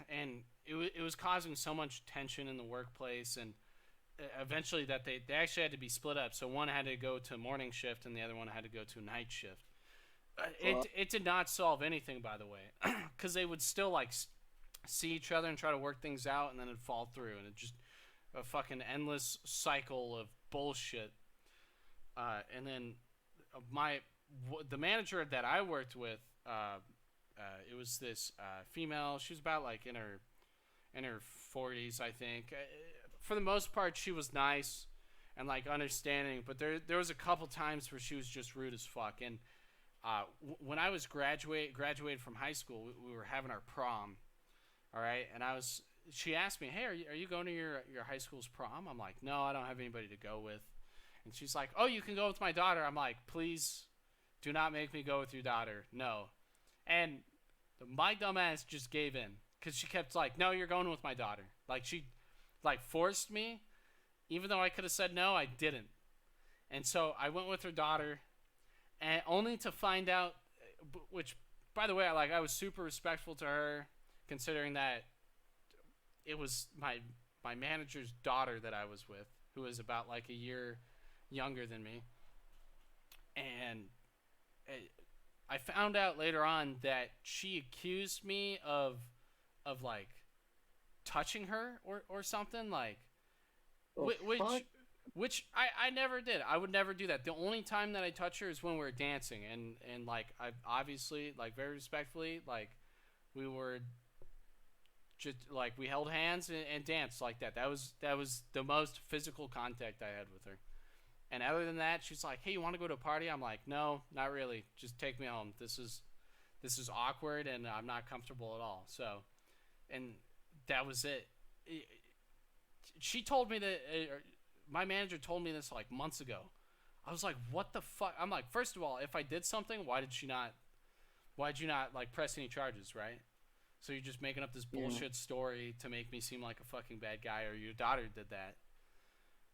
[SPEAKER 1] and it was causing so much tension in the workplace. And eventually, that they actually had to be split up. So one had to go to morning shift, and the other one had to go to night shift. It did not solve anything, by the way, because they would still like see each other and try to work things out, and then it'd fall through, and it just a fucking endless cycle of bullshit. And then the manager that I worked with, it was this female. She was about like in her 40s, I think. For the most part, she was nice and like understanding, but there was a couple times where she was just rude as fuck. And when I was graduated from high school, we were having our prom, all right, and she asked me, hey, are you going to your high school's prom? I'm like, no, I don't have anybody to go with. And she's like, oh, you can go with my daughter. I'm like, please do not make me go with your daughter. No. And my dumbass just gave in, because she kept like, no, you're going with my daughter. Like, she like forced me, even though I could have said no, I didn't. And so I went with her daughter, and only to find out, which, by the way, I was super respectful to her, considering that it was my manager's daughter that I was with, who was about like a year younger than me. And I found out later on that she accused me of like touching her or something, like which I never did. I would never do that. The only time that I touch her is when we're dancing, and like I obviously, like, very respectfully, like we were just like we held hands and danced like that. That was the most physical contact I had with her. And other than that, she's like, hey, you want to go to a party? I'm like, no, not really. Just take me home. This is awkward, and I'm not comfortable at all. So, and that was it. She told me that, my manager told me this like months ago. I was like, what the fuck? I'm like, first of all, if I did something, why'd you not like press any charges, right? So you're just making up this bullshit story to make me seem like a fucking bad guy, or your daughter did that.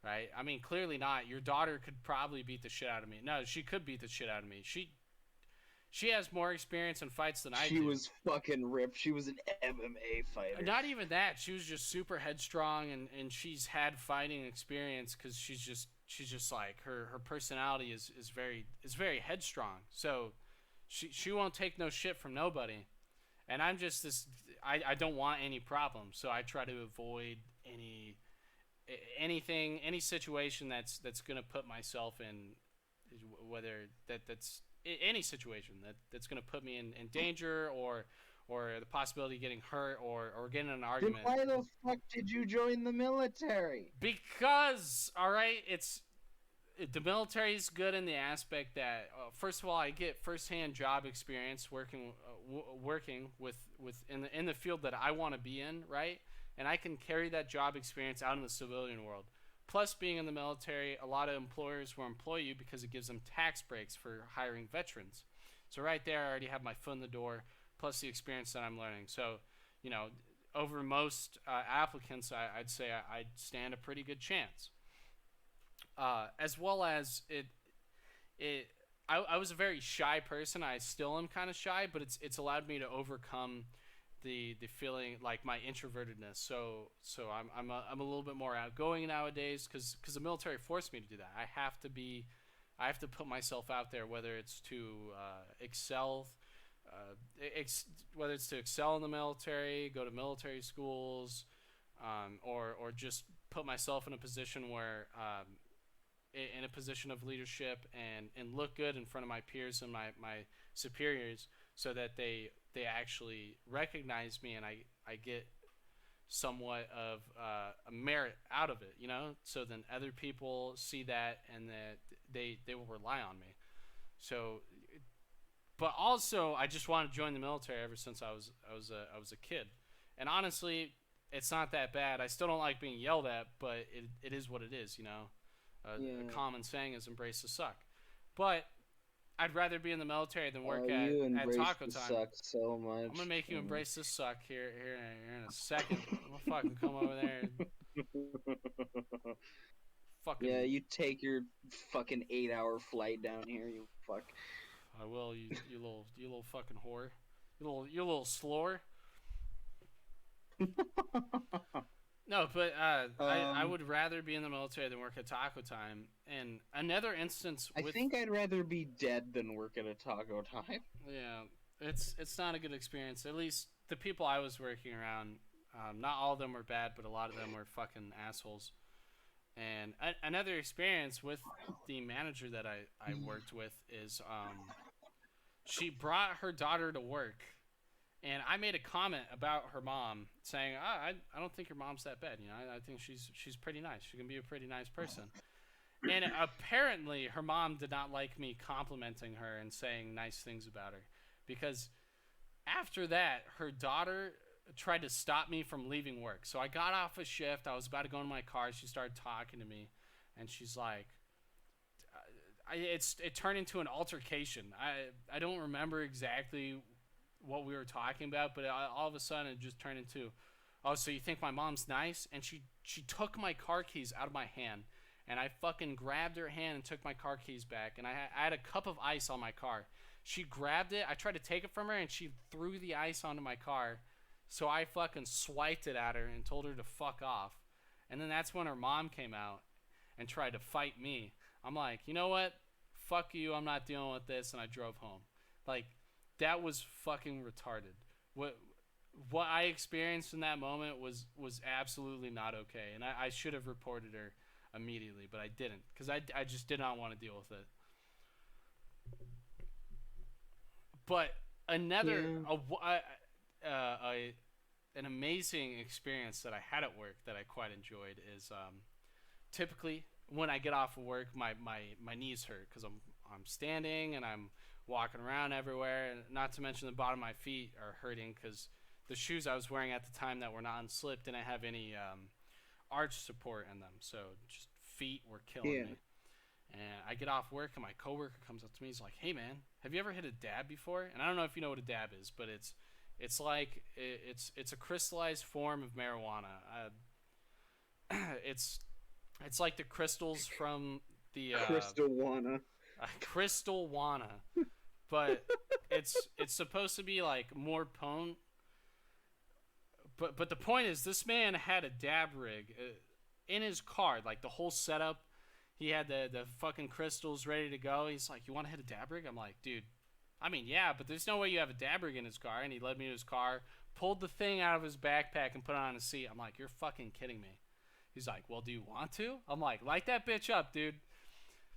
[SPEAKER 1] Right? I mean, clearly not. Your daughter could probably beat the shit out of me. No, she could beat the shit out of me. She has more experience in fights than I do.
[SPEAKER 3] She was fucking ripped. She was an MMA fighter.
[SPEAKER 1] Not even that. She was just super headstrong, and she's had fighting experience, because she's just like, her personality is very headstrong. So she won't take no shit from nobody. And I'm just this. I don't want any problems, so I try to avoid any situation that's gonna put myself in, whether that's any situation that's gonna put me in danger, or the possibility of getting hurt, or getting in an
[SPEAKER 3] Then
[SPEAKER 1] argument.
[SPEAKER 3] why the fuck did you join the military?
[SPEAKER 1] Because, all right, the military is good in the aspect that, first of all, I get firsthand job experience working with in the field that I want to be in, right? And I can carry that job experience out in the civilian world. Plus, being in the military, a lot of employers will employ you because it gives them tax breaks for hiring veterans. So right there, I already have my foot in the door, plus the experience that I'm learning. So, you know, over most applicants, I'd say I'd stand a pretty good chance. As well as I was a very shy person. I still am kind of shy, but it's allowed me to overcome the feeling like my introvertedness. So I'm a little bit more outgoing nowadays because the military forced me to do that. I have to put myself out there, whether it's to excel. Whether it's to excel in the military, go to military schools, or just put myself in a position where in a position of leadership and look good in front of my peers and my superiors, so that they actually recognize me, and I get somewhat of a merit out of it, you know. So then other people see that, and that they will rely on me. So, but also I just wanted to join the military ever since I was a kid, and honestly, it's not that bad. I still don't like being yelled at, but it is what it is, you know. A common saying is "embrace the suck," but I'd rather be in the military than work at Taco Time.
[SPEAKER 3] Suck so much.
[SPEAKER 1] I'm gonna make you embrace this suck here in a second. I'm gonna fucking come over there. And fucking.
[SPEAKER 3] Yeah, you take your fucking 8-hour flight down here. You fuck.
[SPEAKER 1] I will. You little fucking whore. You little slore. No, but I would rather be in the military than work at Taco Time. And another instance
[SPEAKER 3] I think I'd rather be dead than work at a Taco Time.
[SPEAKER 1] Yeah, it's not a good experience. At least the people I was working around, not all of them were bad, but a lot of them were fucking assholes. And another experience with the manager that I worked with is she brought her daughter to work. And I made a comment about her mom, saying, I don't think your mom's that bad. You know, I think she's pretty nice. She can be a pretty nice person. And apparently, her mom did not like me complimenting her and saying nice things about her, because after that, her daughter tried to stop me from leaving work. So I got off a shift. I was about to go in my car. She started talking to me, and she's like, it turned into an altercation. I don't remember exactly what we were talking about, but all of a sudden it just turned into, oh, so you think my mom's nice? And she took my car keys out of my hand, and I fucking grabbed her hand and took my car keys back, and I had a cup of ice on my car. She grabbed it, I tried to take it from her, and she threw the ice onto my car, so I fucking swiped it at her and told her to fuck off. And then that's when her mom came out and tried to fight me. I'm like, you know what? Fuck you, I'm not dealing with this, and I drove home. Like, that was fucking retarded. What I experienced in that moment was absolutely not okay, and I should have reported her immediately, but I didn't, because I just did not want to deal with it. But another an amazing experience that I had at work that I quite enjoyed is typically when I get off of work, my knees hurt because I'm standing and I'm walking around everywhere, and not to mention the bottom of my feet are hurting because the shoes I was wearing at the time that were non-slip didn't have any arch support in them, so just feet were killing me. And I get off work and my coworker comes up to me. He's like, "Hey man, have you ever hit a dab before?" And I don't know if you know what a dab is, but it's like it's a crystallized form of marijuana. It's like the crystals from the crystal wana, but it's supposed to be like more potent. But the point is, this man had a dab rig in his car, like the whole setup. He had the fucking crystals ready to go. He's like, "You want to hit a dab rig?" I'm like, "Dude, I mean, yeah, but there's no way you have a dab rig in his car. And he led me to his car, pulled the thing out of his backpack, and put it on his seat. I'm like, you're fucking kidding me. He's like, well, do you want to? I'm like, light that bitch up, dude.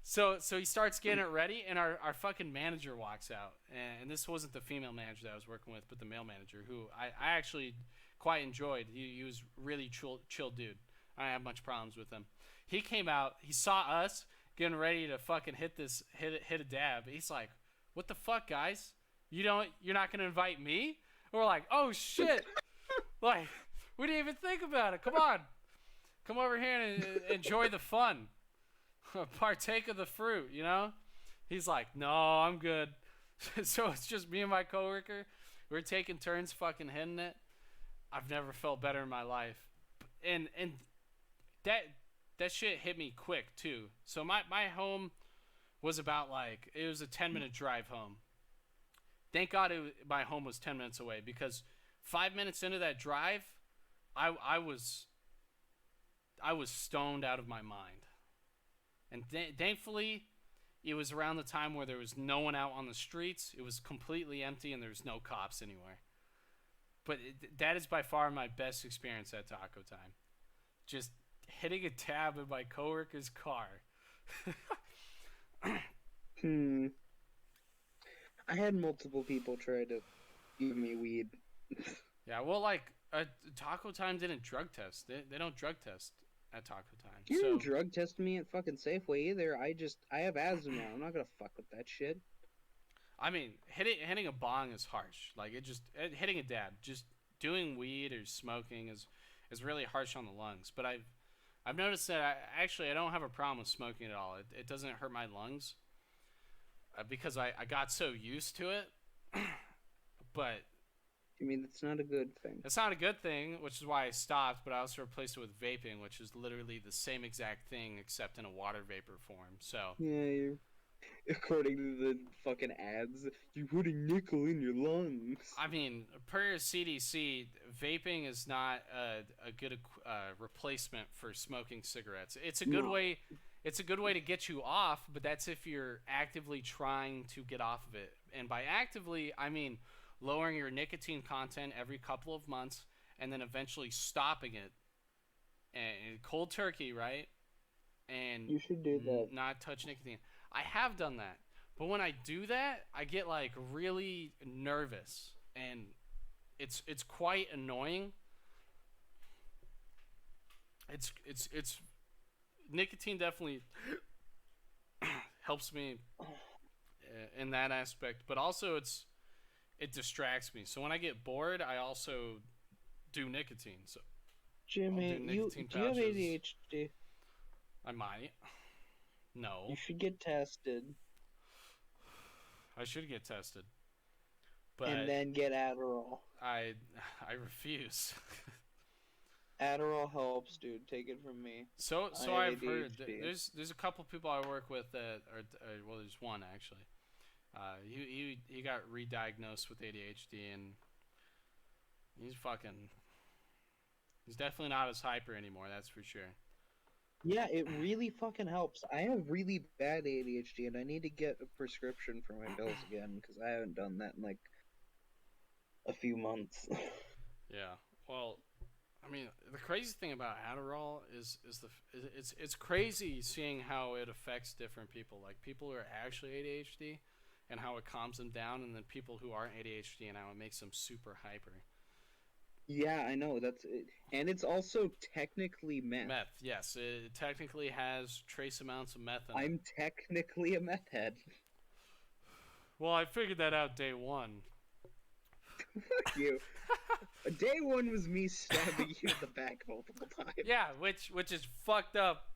[SPEAKER 1] So he starts getting it ready, and our fucking manager walks out. And this wasn't the female manager that I was working with, but the male manager, who I actually quite enjoyed. He was really chill dude. I didn't have much problems with him. He came out. He saw us getting ready to fucking hit a dab. He's like, what the fuck, guys? You're not gonna invite me? And we're like, oh shit. Like, we didn't even think about it. Come on. Come over here and enjoy the fun. Partake of the fruit, you know? He's like, no, I'm good. So it's just me and my coworker. We're taking turns fucking hitting it. I've never felt better in my life. And that shit hit me quick too. So my home was about like, it was a 10-minute drive home. Thank God my home was 10 minutes away, because 5 minutes into that drive, I was stoned out of my mind. And thankfully, it was around the time where there was no one out on the streets. It was completely empty, and there was no cops anywhere. But that is by far my best experience at Taco Time. Just hitting a tab in my coworker's car.
[SPEAKER 3] I had multiple people try to give me weed.
[SPEAKER 1] Yeah, well, like, Taco Time didn't drug test. They don't drug test at Taco Time.
[SPEAKER 3] You didn't drug test me at fucking Safeway either. I have asthma. I'm not gonna fuck with that shit.
[SPEAKER 1] I mean, hitting a bong is harsh. Like, hitting a dab, just doing weed or smoking is really harsh on the lungs. But I've noticed that I don't have a problem with smoking at all. It doesn't hurt my lungs, because I got so used to it. But
[SPEAKER 3] I mean, that's not a good thing.
[SPEAKER 1] It's not a good thing, which is why I stopped. But I also replaced it with vaping, which is literally the same exact thing except in a water vapor form. So
[SPEAKER 3] yeah, according to the fucking ads, you're putting nickel in your lungs.
[SPEAKER 1] I mean, per CDC, vaping is not a good replacement for smoking cigarettes. It's a good way. It's a good way to get you off, but that's if you're actively trying to get off of it. And by actively, I mean lowering your nicotine content every couple of months, and then eventually stopping it. And cold turkey, right? And
[SPEAKER 3] you should do that.
[SPEAKER 1] Not touch nicotine. I have done that, but when I do that, I get like really nervous, and it's quite annoying. It's nicotine definitely helps me in that aspect, but also it distracts me. So when I get bored, I also do nicotine. So
[SPEAKER 3] Jimmy, do you have ADHD?
[SPEAKER 1] I might. No.
[SPEAKER 3] You should get tested.
[SPEAKER 1] I should get tested. But
[SPEAKER 3] and then get Adderall.
[SPEAKER 1] I refuse.
[SPEAKER 3] Adderall helps, dude. Take it from me.
[SPEAKER 1] So I've heard. There's a couple people I work with that are well, there's one actually. He got re-diagnosed with ADHD, and he's definitely not as hyper anymore. That's for sure.
[SPEAKER 3] Yeah, it really fucking helps. I have really bad ADHD, and I need to get a prescription for my pills again, because I haven't done that in like a few months.
[SPEAKER 1] Yeah. Well, I mean, the crazy thing about Adderall is it's crazy seeing how it affects different people. Like people who are actually ADHD, and how it calms them down, and then people who aren't ADHD and how it makes them super hyper.
[SPEAKER 3] Yeah, I know. That's it. And it's also technically meth.
[SPEAKER 1] Meth, yes. It technically has trace amounts of meth in it.
[SPEAKER 3] I'm technically a meth head.
[SPEAKER 1] Well, I figured that out day one.
[SPEAKER 3] Fuck you. Day one was me stabbing you in the back multiple times.
[SPEAKER 1] Yeah, which is fucked up.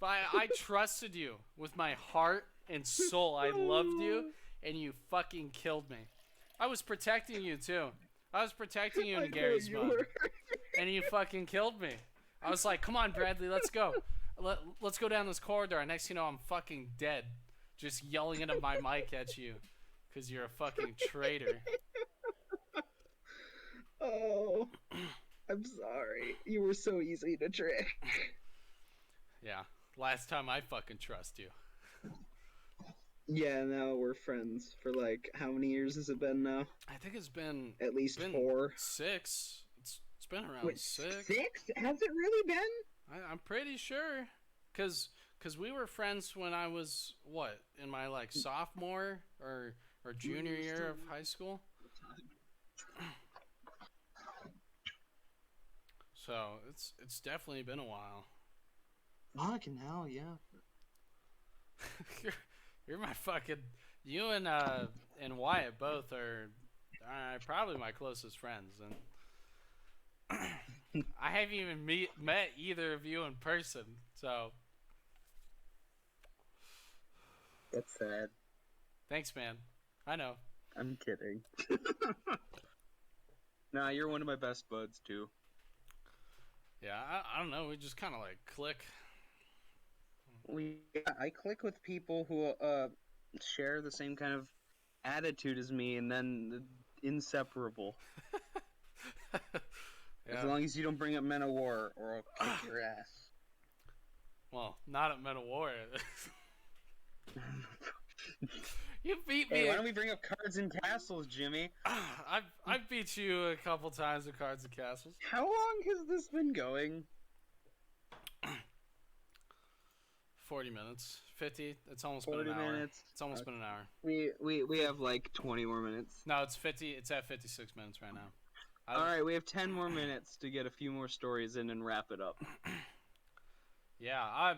[SPEAKER 1] I trusted you with my heart and soul. I loved you, and you fucking killed me. I was protecting you, too. I was protecting you in Gary's mode, and you fucking killed me. I was like, come on, Bradley, let's go. Let's go down this corridor. And next thing you know, I'm fucking dead. Just yelling into my mic at you because you're a fucking traitor.
[SPEAKER 3] Oh, I'm sorry. You were so easy to trick.
[SPEAKER 1] Yeah, last time I fucking trust you.
[SPEAKER 3] Yeah, now we're friends for like how many years has it been now?
[SPEAKER 1] I think it's been
[SPEAKER 3] At least
[SPEAKER 1] been
[SPEAKER 3] 4.
[SPEAKER 1] 6. It's been around
[SPEAKER 3] Wait,
[SPEAKER 1] 6.
[SPEAKER 3] 6? Has it really been?
[SPEAKER 1] I'm pretty sure, cause we were friends when I was what in my like sophomore or junior year of high school. So it's definitely been a while.
[SPEAKER 3] Fucking hell, yeah.
[SPEAKER 1] you're, you're my fucking you and Wyatt both are probably my closest friends, and I haven't even met either of you in person. So
[SPEAKER 2] That's sad.
[SPEAKER 1] thanks, man. I know.
[SPEAKER 2] I'm kidding. Nah, you're one of my best buds too.
[SPEAKER 1] Yeah, I don't know. We just kind of like click.
[SPEAKER 2] I click with people who share the same kind of attitude as me, and then inseparable.
[SPEAKER 1] Yeah.
[SPEAKER 2] As long as you don't bring up Men of War, or I'll kick your ass.
[SPEAKER 1] Well, not at Men of War. You beat me.
[SPEAKER 2] Hey, why don't we bring up Cards and Castles, Jimmy?
[SPEAKER 1] I've beat you a couple times at Cards and Castles.
[SPEAKER 2] How long has this been going?
[SPEAKER 1] 40 minutes. 50. It's almost
[SPEAKER 2] 40
[SPEAKER 1] been an hour.
[SPEAKER 2] minutes.
[SPEAKER 1] It's almost been an hour.
[SPEAKER 2] We have like 20 more minutes.
[SPEAKER 1] No, it's 50. It's at 56 minutes right now.
[SPEAKER 2] All right, we have 10 more minutes to get a few more stories in and wrap it up.
[SPEAKER 1] Yeah,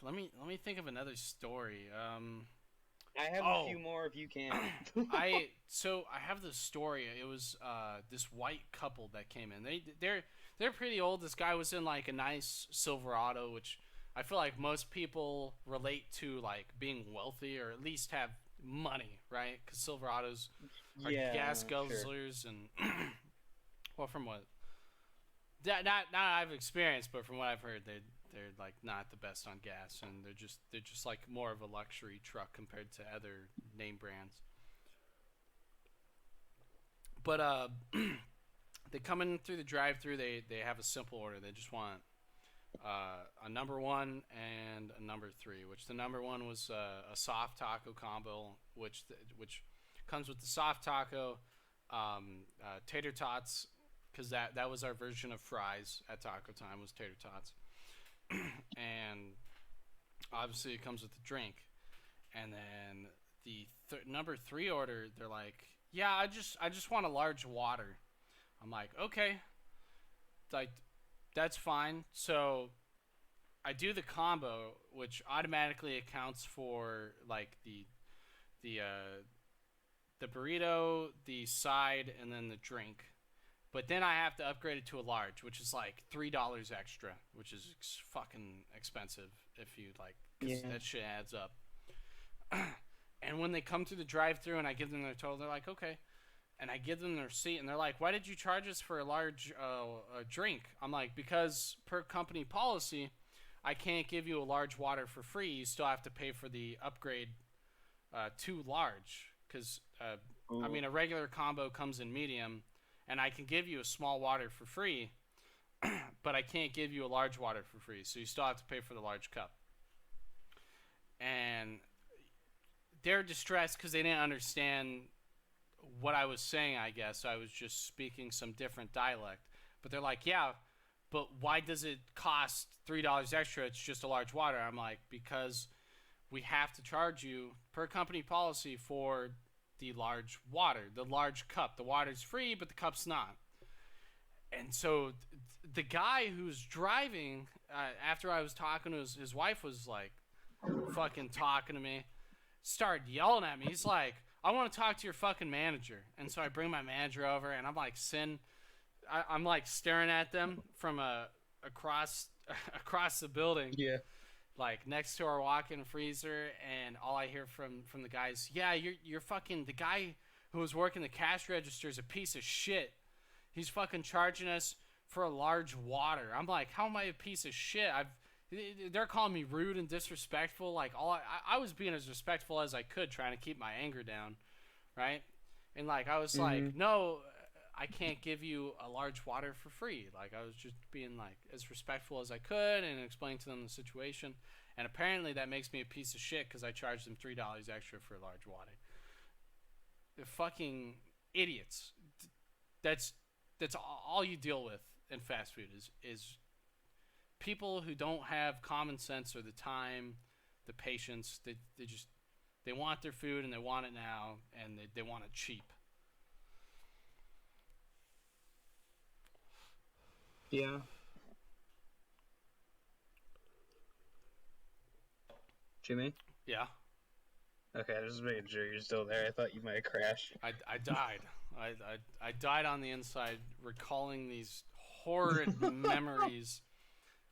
[SPEAKER 1] let me think of another story.
[SPEAKER 2] I have a few more if you can.
[SPEAKER 1] I have this story. It was this white couple that came in. They're pretty old. This guy was in like a nice Silverado, which I feel like most people relate to like being wealthy or at least have money, right? Because Silverados are gas guzzlers and well, from what not I've experienced, but from what I've heard, they're like not the best on gas, and they're just like more of a luxury truck compared to other name brands. But they come in through the drive-through. They have a simple order. They just want a number 1 and a number 3. Which the number 1 was a soft taco combo, which comes with the soft taco, tater tots, because that was our version of fries at Taco Time, was tater tots. And obviously it comes with a drink. And then the number 3 order, they're like, yeah, I just want a large water. I'm like, okay, like that's fine. So I do the combo, which automatically accounts for like the burrito, the side, and then the drink. But then I have to upgrade it to a large, which is like $3 extra, which is fucking expensive if you like, 'cause that shit adds up. And when they come to the drive-thru and I give them their total, they're like, okay. And I give them their receipt, and they're like, why did you charge us for a large drink? I'm like, because per company policy, I can't give you a large water for free. You still have to pay for the upgrade to large. Because, I mean, a regular combo comes in medium, and I can give you a small water for free, but I can't give you a large water for free. So you still have to pay for the large cup. And they're distressed because they didn't understand what I was saying, I guess. So I was just speaking some different dialect. But they're like, yeah, but why does it cost $3 extra? It's just a large water. I'm like, because we have to charge you per company policy for the large water, the large cup. The water's free, but the cup's not. And so the guy who's driving, after I was talking to his wife was like fucking talking to me, started yelling at me. He's like, I want to talk to your fucking manager. And so I bring my manager over, and I'm like, I'm like staring at them from across the building.
[SPEAKER 2] Yeah.
[SPEAKER 1] Like next to our walk-in freezer, and all I hear from the guys, yeah, you're fucking, the guy who was working the cash register is a piece of shit. He's fucking charging us for a large water. I'm like, how am I a piece of shit? They're calling me rude and disrespectful. Like I was being as respectful as I could, trying to keep my anger down, right? And like I was like, no, I can't give you a large water for free. Like I was just being like as respectful as I could and explaining to them the situation. And apparently that makes me a piece of shit because I charged them $3 extra for a large water. They're fucking idiots. That's that's all you deal with in fast food is people who don't have common sense or the time, the patience. They just they want their food and they want it now and they want it cheap.
[SPEAKER 3] Yeah. Jimmy?
[SPEAKER 1] Yeah,
[SPEAKER 3] Okay, just making sure you're still there. I thought you might have crashed.
[SPEAKER 1] I died. I died on the inside recalling these horrid memories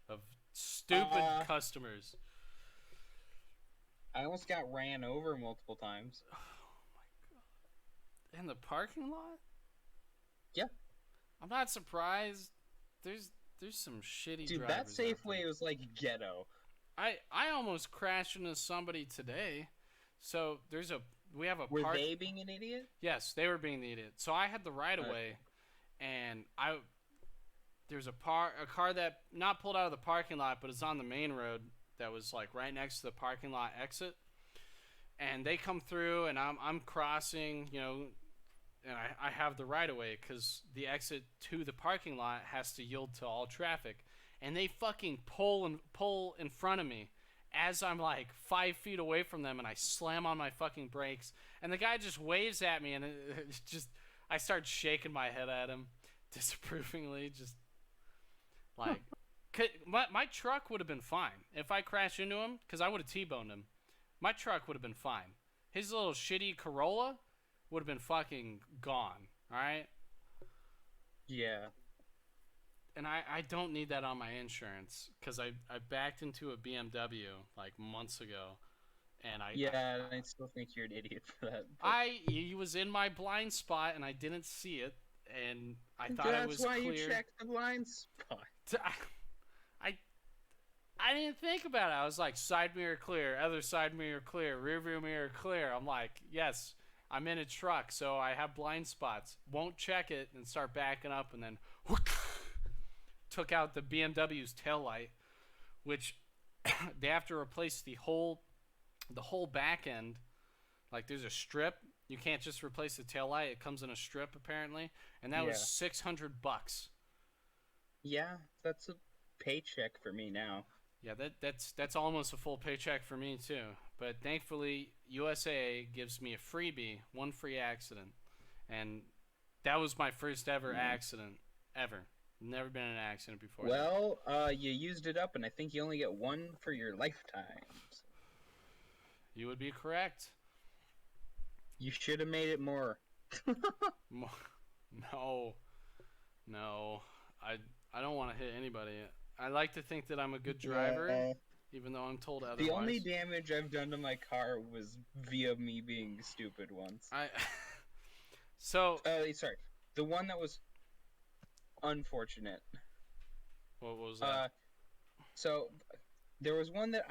[SPEAKER 1] of stupid customers.
[SPEAKER 3] I almost got ran over multiple times.
[SPEAKER 1] Oh my god. In the parking lot?
[SPEAKER 3] Yeah.
[SPEAKER 1] I'm not surprised. There's some shitty
[SPEAKER 3] Dude, that
[SPEAKER 1] drivers out
[SPEAKER 3] Safeway
[SPEAKER 1] there.
[SPEAKER 3] was like ghetto.
[SPEAKER 1] I almost crashed into somebody today. So we have a
[SPEAKER 3] Were
[SPEAKER 1] park.
[SPEAKER 3] they being an idiot?
[SPEAKER 1] Yes, they were being the idiot. So I had the right of way, and there's a car that not pulled out of the parking lot, but is on the main road that was like right next to the parking lot exit. And they come through, and I'm crossing, and I have the right of way because the exit to the parking lot has to yield to all traffic, and they fucking pull in front of me as I'm like 5 feet away from them, and I slam on my fucking brakes, and the guy just waves at me, and it's just I start shaking my head at him disapprovingly, just like my truck would have been fine if I crashed into him because I would have T-boned him. My truck would have been fine. His little shitty Corolla would have been fucking gone. All right.
[SPEAKER 3] Yeah.
[SPEAKER 1] And I don't need that on my insurance because I backed into a BMW like months ago, and I
[SPEAKER 3] still think you're an idiot for that.
[SPEAKER 1] he was in my blind spot and I didn't see it, and I thought it was
[SPEAKER 3] That's why
[SPEAKER 1] clear.
[SPEAKER 3] you checked the blind spot.
[SPEAKER 1] I didn't think about it. I was like, side mirror clear, other side mirror clear, rear view mirror clear. I'm like, yes, I'm in a truck, so I have blind spots. Won't check it and start backing up, and then took out the BMW's taillight, which they have to replace the whole back end. Like there's a strip. You can't just replace the taillight. It comes in a strip apparently, and that was $600.
[SPEAKER 3] Yeah, that's a paycheck for me now.
[SPEAKER 1] Yeah, that's almost a full paycheck for me too. But thankfully, USA gives me a freebie, one free accident, and that was my first ever accident ever. Never been in an accident before.
[SPEAKER 3] Well, you used it up, and I think you only get one for your lifetime.
[SPEAKER 1] You would be correct.
[SPEAKER 3] You should have made it more.
[SPEAKER 1] No, I don't want to hit anybody. I like to think that I'm a good driver, even though I'm told otherwise.
[SPEAKER 3] The only damage I've done to my car was via me being stupid once. Sorry. The one that was unfortunate.
[SPEAKER 1] What was that?
[SPEAKER 3] So there was one that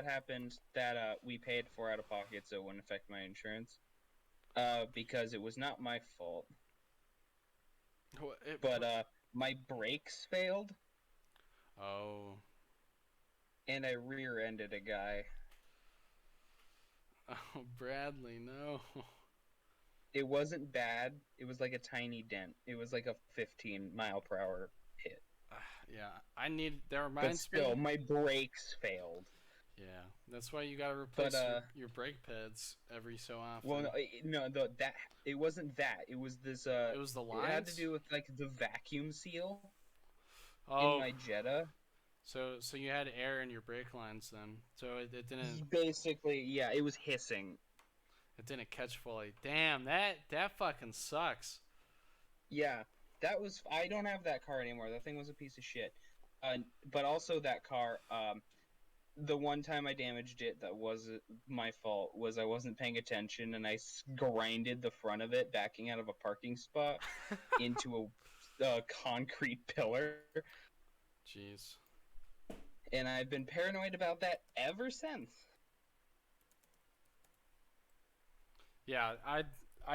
[SPEAKER 3] happened that we paid for out of pocket, so it wouldn't affect my insurance. Because it was not my fault. But my brakes failed.
[SPEAKER 1] Oh.
[SPEAKER 3] And I rear-ended a guy.
[SPEAKER 1] Oh, Bradley, no.
[SPEAKER 3] It wasn't bad. It was like a tiny dent. It was like a 15-mile-per-hour hit.
[SPEAKER 1] Yeah, that reminds
[SPEAKER 3] me. But still,
[SPEAKER 1] me.
[SPEAKER 3] my brakes failed.
[SPEAKER 1] Yeah, that's why you gotta replace your brake pads every so often.
[SPEAKER 3] Well, it wasn't that. It was this.
[SPEAKER 1] It was the lines?
[SPEAKER 3] It had to do with like the vacuum seal
[SPEAKER 1] in
[SPEAKER 3] my Jetta.
[SPEAKER 1] So you had air in your brake lines then. So it didn't.
[SPEAKER 3] Basically, yeah, it was hissing.
[SPEAKER 1] It didn't catch fully. Damn, that fucking sucks.
[SPEAKER 3] Yeah, that was. I don't have that car anymore. That thing was a piece of shit. But also that car. The one time I damaged it that wasn't my fault was I wasn't paying attention and I grinded the front of it backing out of a parking spot into a concrete pillar.
[SPEAKER 1] Jeez.
[SPEAKER 3] And I've been paranoid about that ever since.
[SPEAKER 1] Yeah, I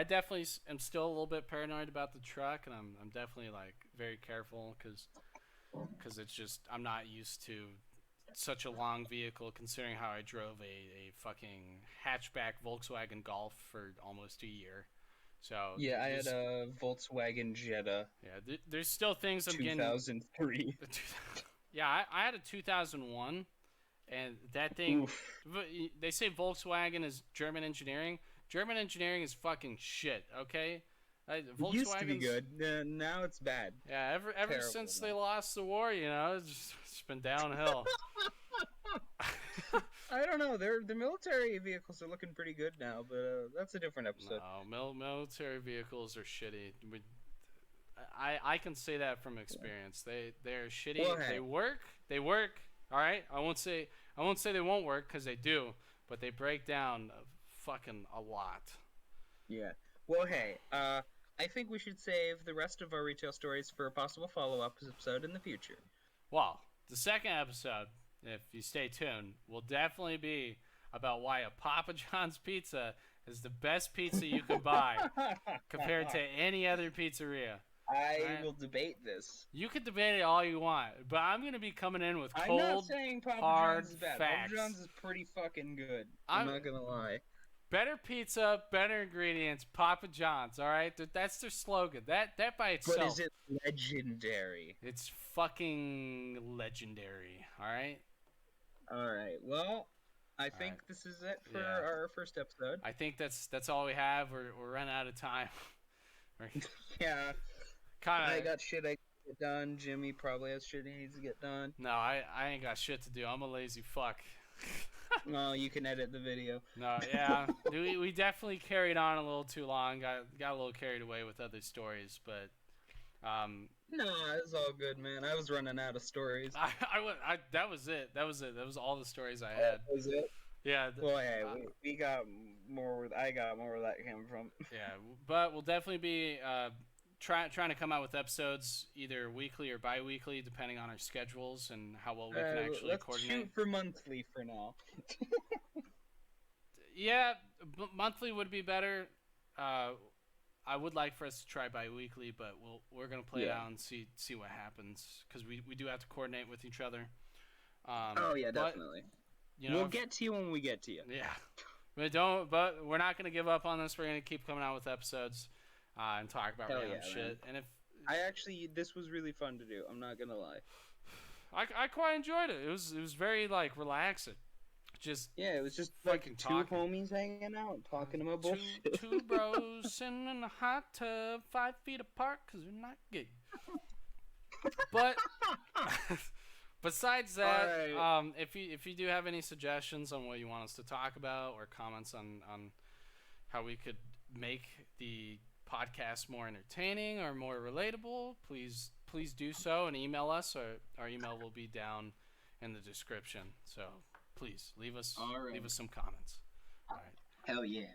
[SPEAKER 1] definitely am still a little bit paranoid about the truck, and I'm definitely like very careful because it's just I'm not used to such a long vehicle, considering how I drove a fucking hatchback Volkswagen Golf for almost a year. So
[SPEAKER 3] Yeah, I had a Volkswagen Jetta.
[SPEAKER 1] Yeah, there's still things I'm getting.
[SPEAKER 3] 2003.
[SPEAKER 1] Yeah, I had a 2001, and that thing.
[SPEAKER 3] Oof.
[SPEAKER 1] They say Volkswagen is German engineering. German engineering is fucking shit. Okay,
[SPEAKER 3] It used to be good. Now it's bad.
[SPEAKER 1] Yeah, ever since they lost the war, it's been downhill.
[SPEAKER 3] I don't know. The military vehicles are looking pretty good now, but that's a different episode.
[SPEAKER 1] No, military vehicles are shitty. I can say that from experience. They're shitty.
[SPEAKER 3] Well, hey.
[SPEAKER 1] They work. All right. I won't say they won't work, because they do, but they break down fucking a lot.
[SPEAKER 3] Yeah. Well, hey. I think we should save the rest of our retail stories for a possible follow-up episode in the future.
[SPEAKER 1] Well, the second episode, if you stay tuned, will definitely be about why a Papa John's pizza is the best pizza you can buy compared to any other pizzeria.
[SPEAKER 3] I will debate this.
[SPEAKER 1] You can debate it all you want, but I'm going to be coming in with cold,
[SPEAKER 3] I'm not saying Papa
[SPEAKER 1] hard
[SPEAKER 3] John's is bad.
[SPEAKER 1] facts.
[SPEAKER 3] Papa John's is pretty fucking good. I'm not going to lie.
[SPEAKER 1] Better pizza, better ingredients, Papa John's, all right? That's their slogan. That by itself.
[SPEAKER 3] But is it legendary?
[SPEAKER 1] It's fucking legendary, all right?
[SPEAKER 3] All right. Well, I think this is it for our first episode.
[SPEAKER 1] I think that's all we have. We're running out of time.
[SPEAKER 3] Yeah.
[SPEAKER 1] Kinda,
[SPEAKER 3] I got shit I need to get done. Jimmy probably has shit he needs to get done.
[SPEAKER 1] No, I ain't got shit to do. I'm a lazy fuck.
[SPEAKER 3] Well, you can edit the video.
[SPEAKER 1] No, yeah. we definitely carried on a little too long. Got a little carried away with other stories, but
[SPEAKER 3] no, it was all good, man. I was running out of stories.
[SPEAKER 1] That was it. That was all the stories I had.
[SPEAKER 3] That was it.
[SPEAKER 1] Yeah.
[SPEAKER 3] Well, hey, we got more. I got more where that came from.
[SPEAKER 1] Yeah, but we'll definitely be trying to come out with episodes either weekly or bi-weekly, depending on our schedules and how well we can actually coordinate.
[SPEAKER 3] Let's shoot for monthly for now.
[SPEAKER 1] Yeah, monthly would be better. I would like for us to try bi-weekly, but we're gonna play it out and see what happens, because we do have to coordinate with each other.
[SPEAKER 3] Oh yeah, definitely. We'll get to you when we get to you.
[SPEAKER 1] Yeah, but we're not gonna give up on this. We're gonna keep coming out with episodes and talk about random shit. Man. And
[SPEAKER 3] this was really fun to do. I'm not gonna lie.
[SPEAKER 1] I quite enjoyed it. It was very relaxing.
[SPEAKER 3] It was just
[SPEAKER 1] fucking
[SPEAKER 3] two homies hanging out, talking about bullshit.
[SPEAKER 1] Two bros sitting in a hot tub, 5 feet apart, because we're not gay. But besides that, if you do have any suggestions on what you want us to talk about, or comments on how we could make the podcast more entertaining or more relatable, please do so and email us. Our email will be down in the description. So please leave us some comments. All right.
[SPEAKER 3] Hell yeah.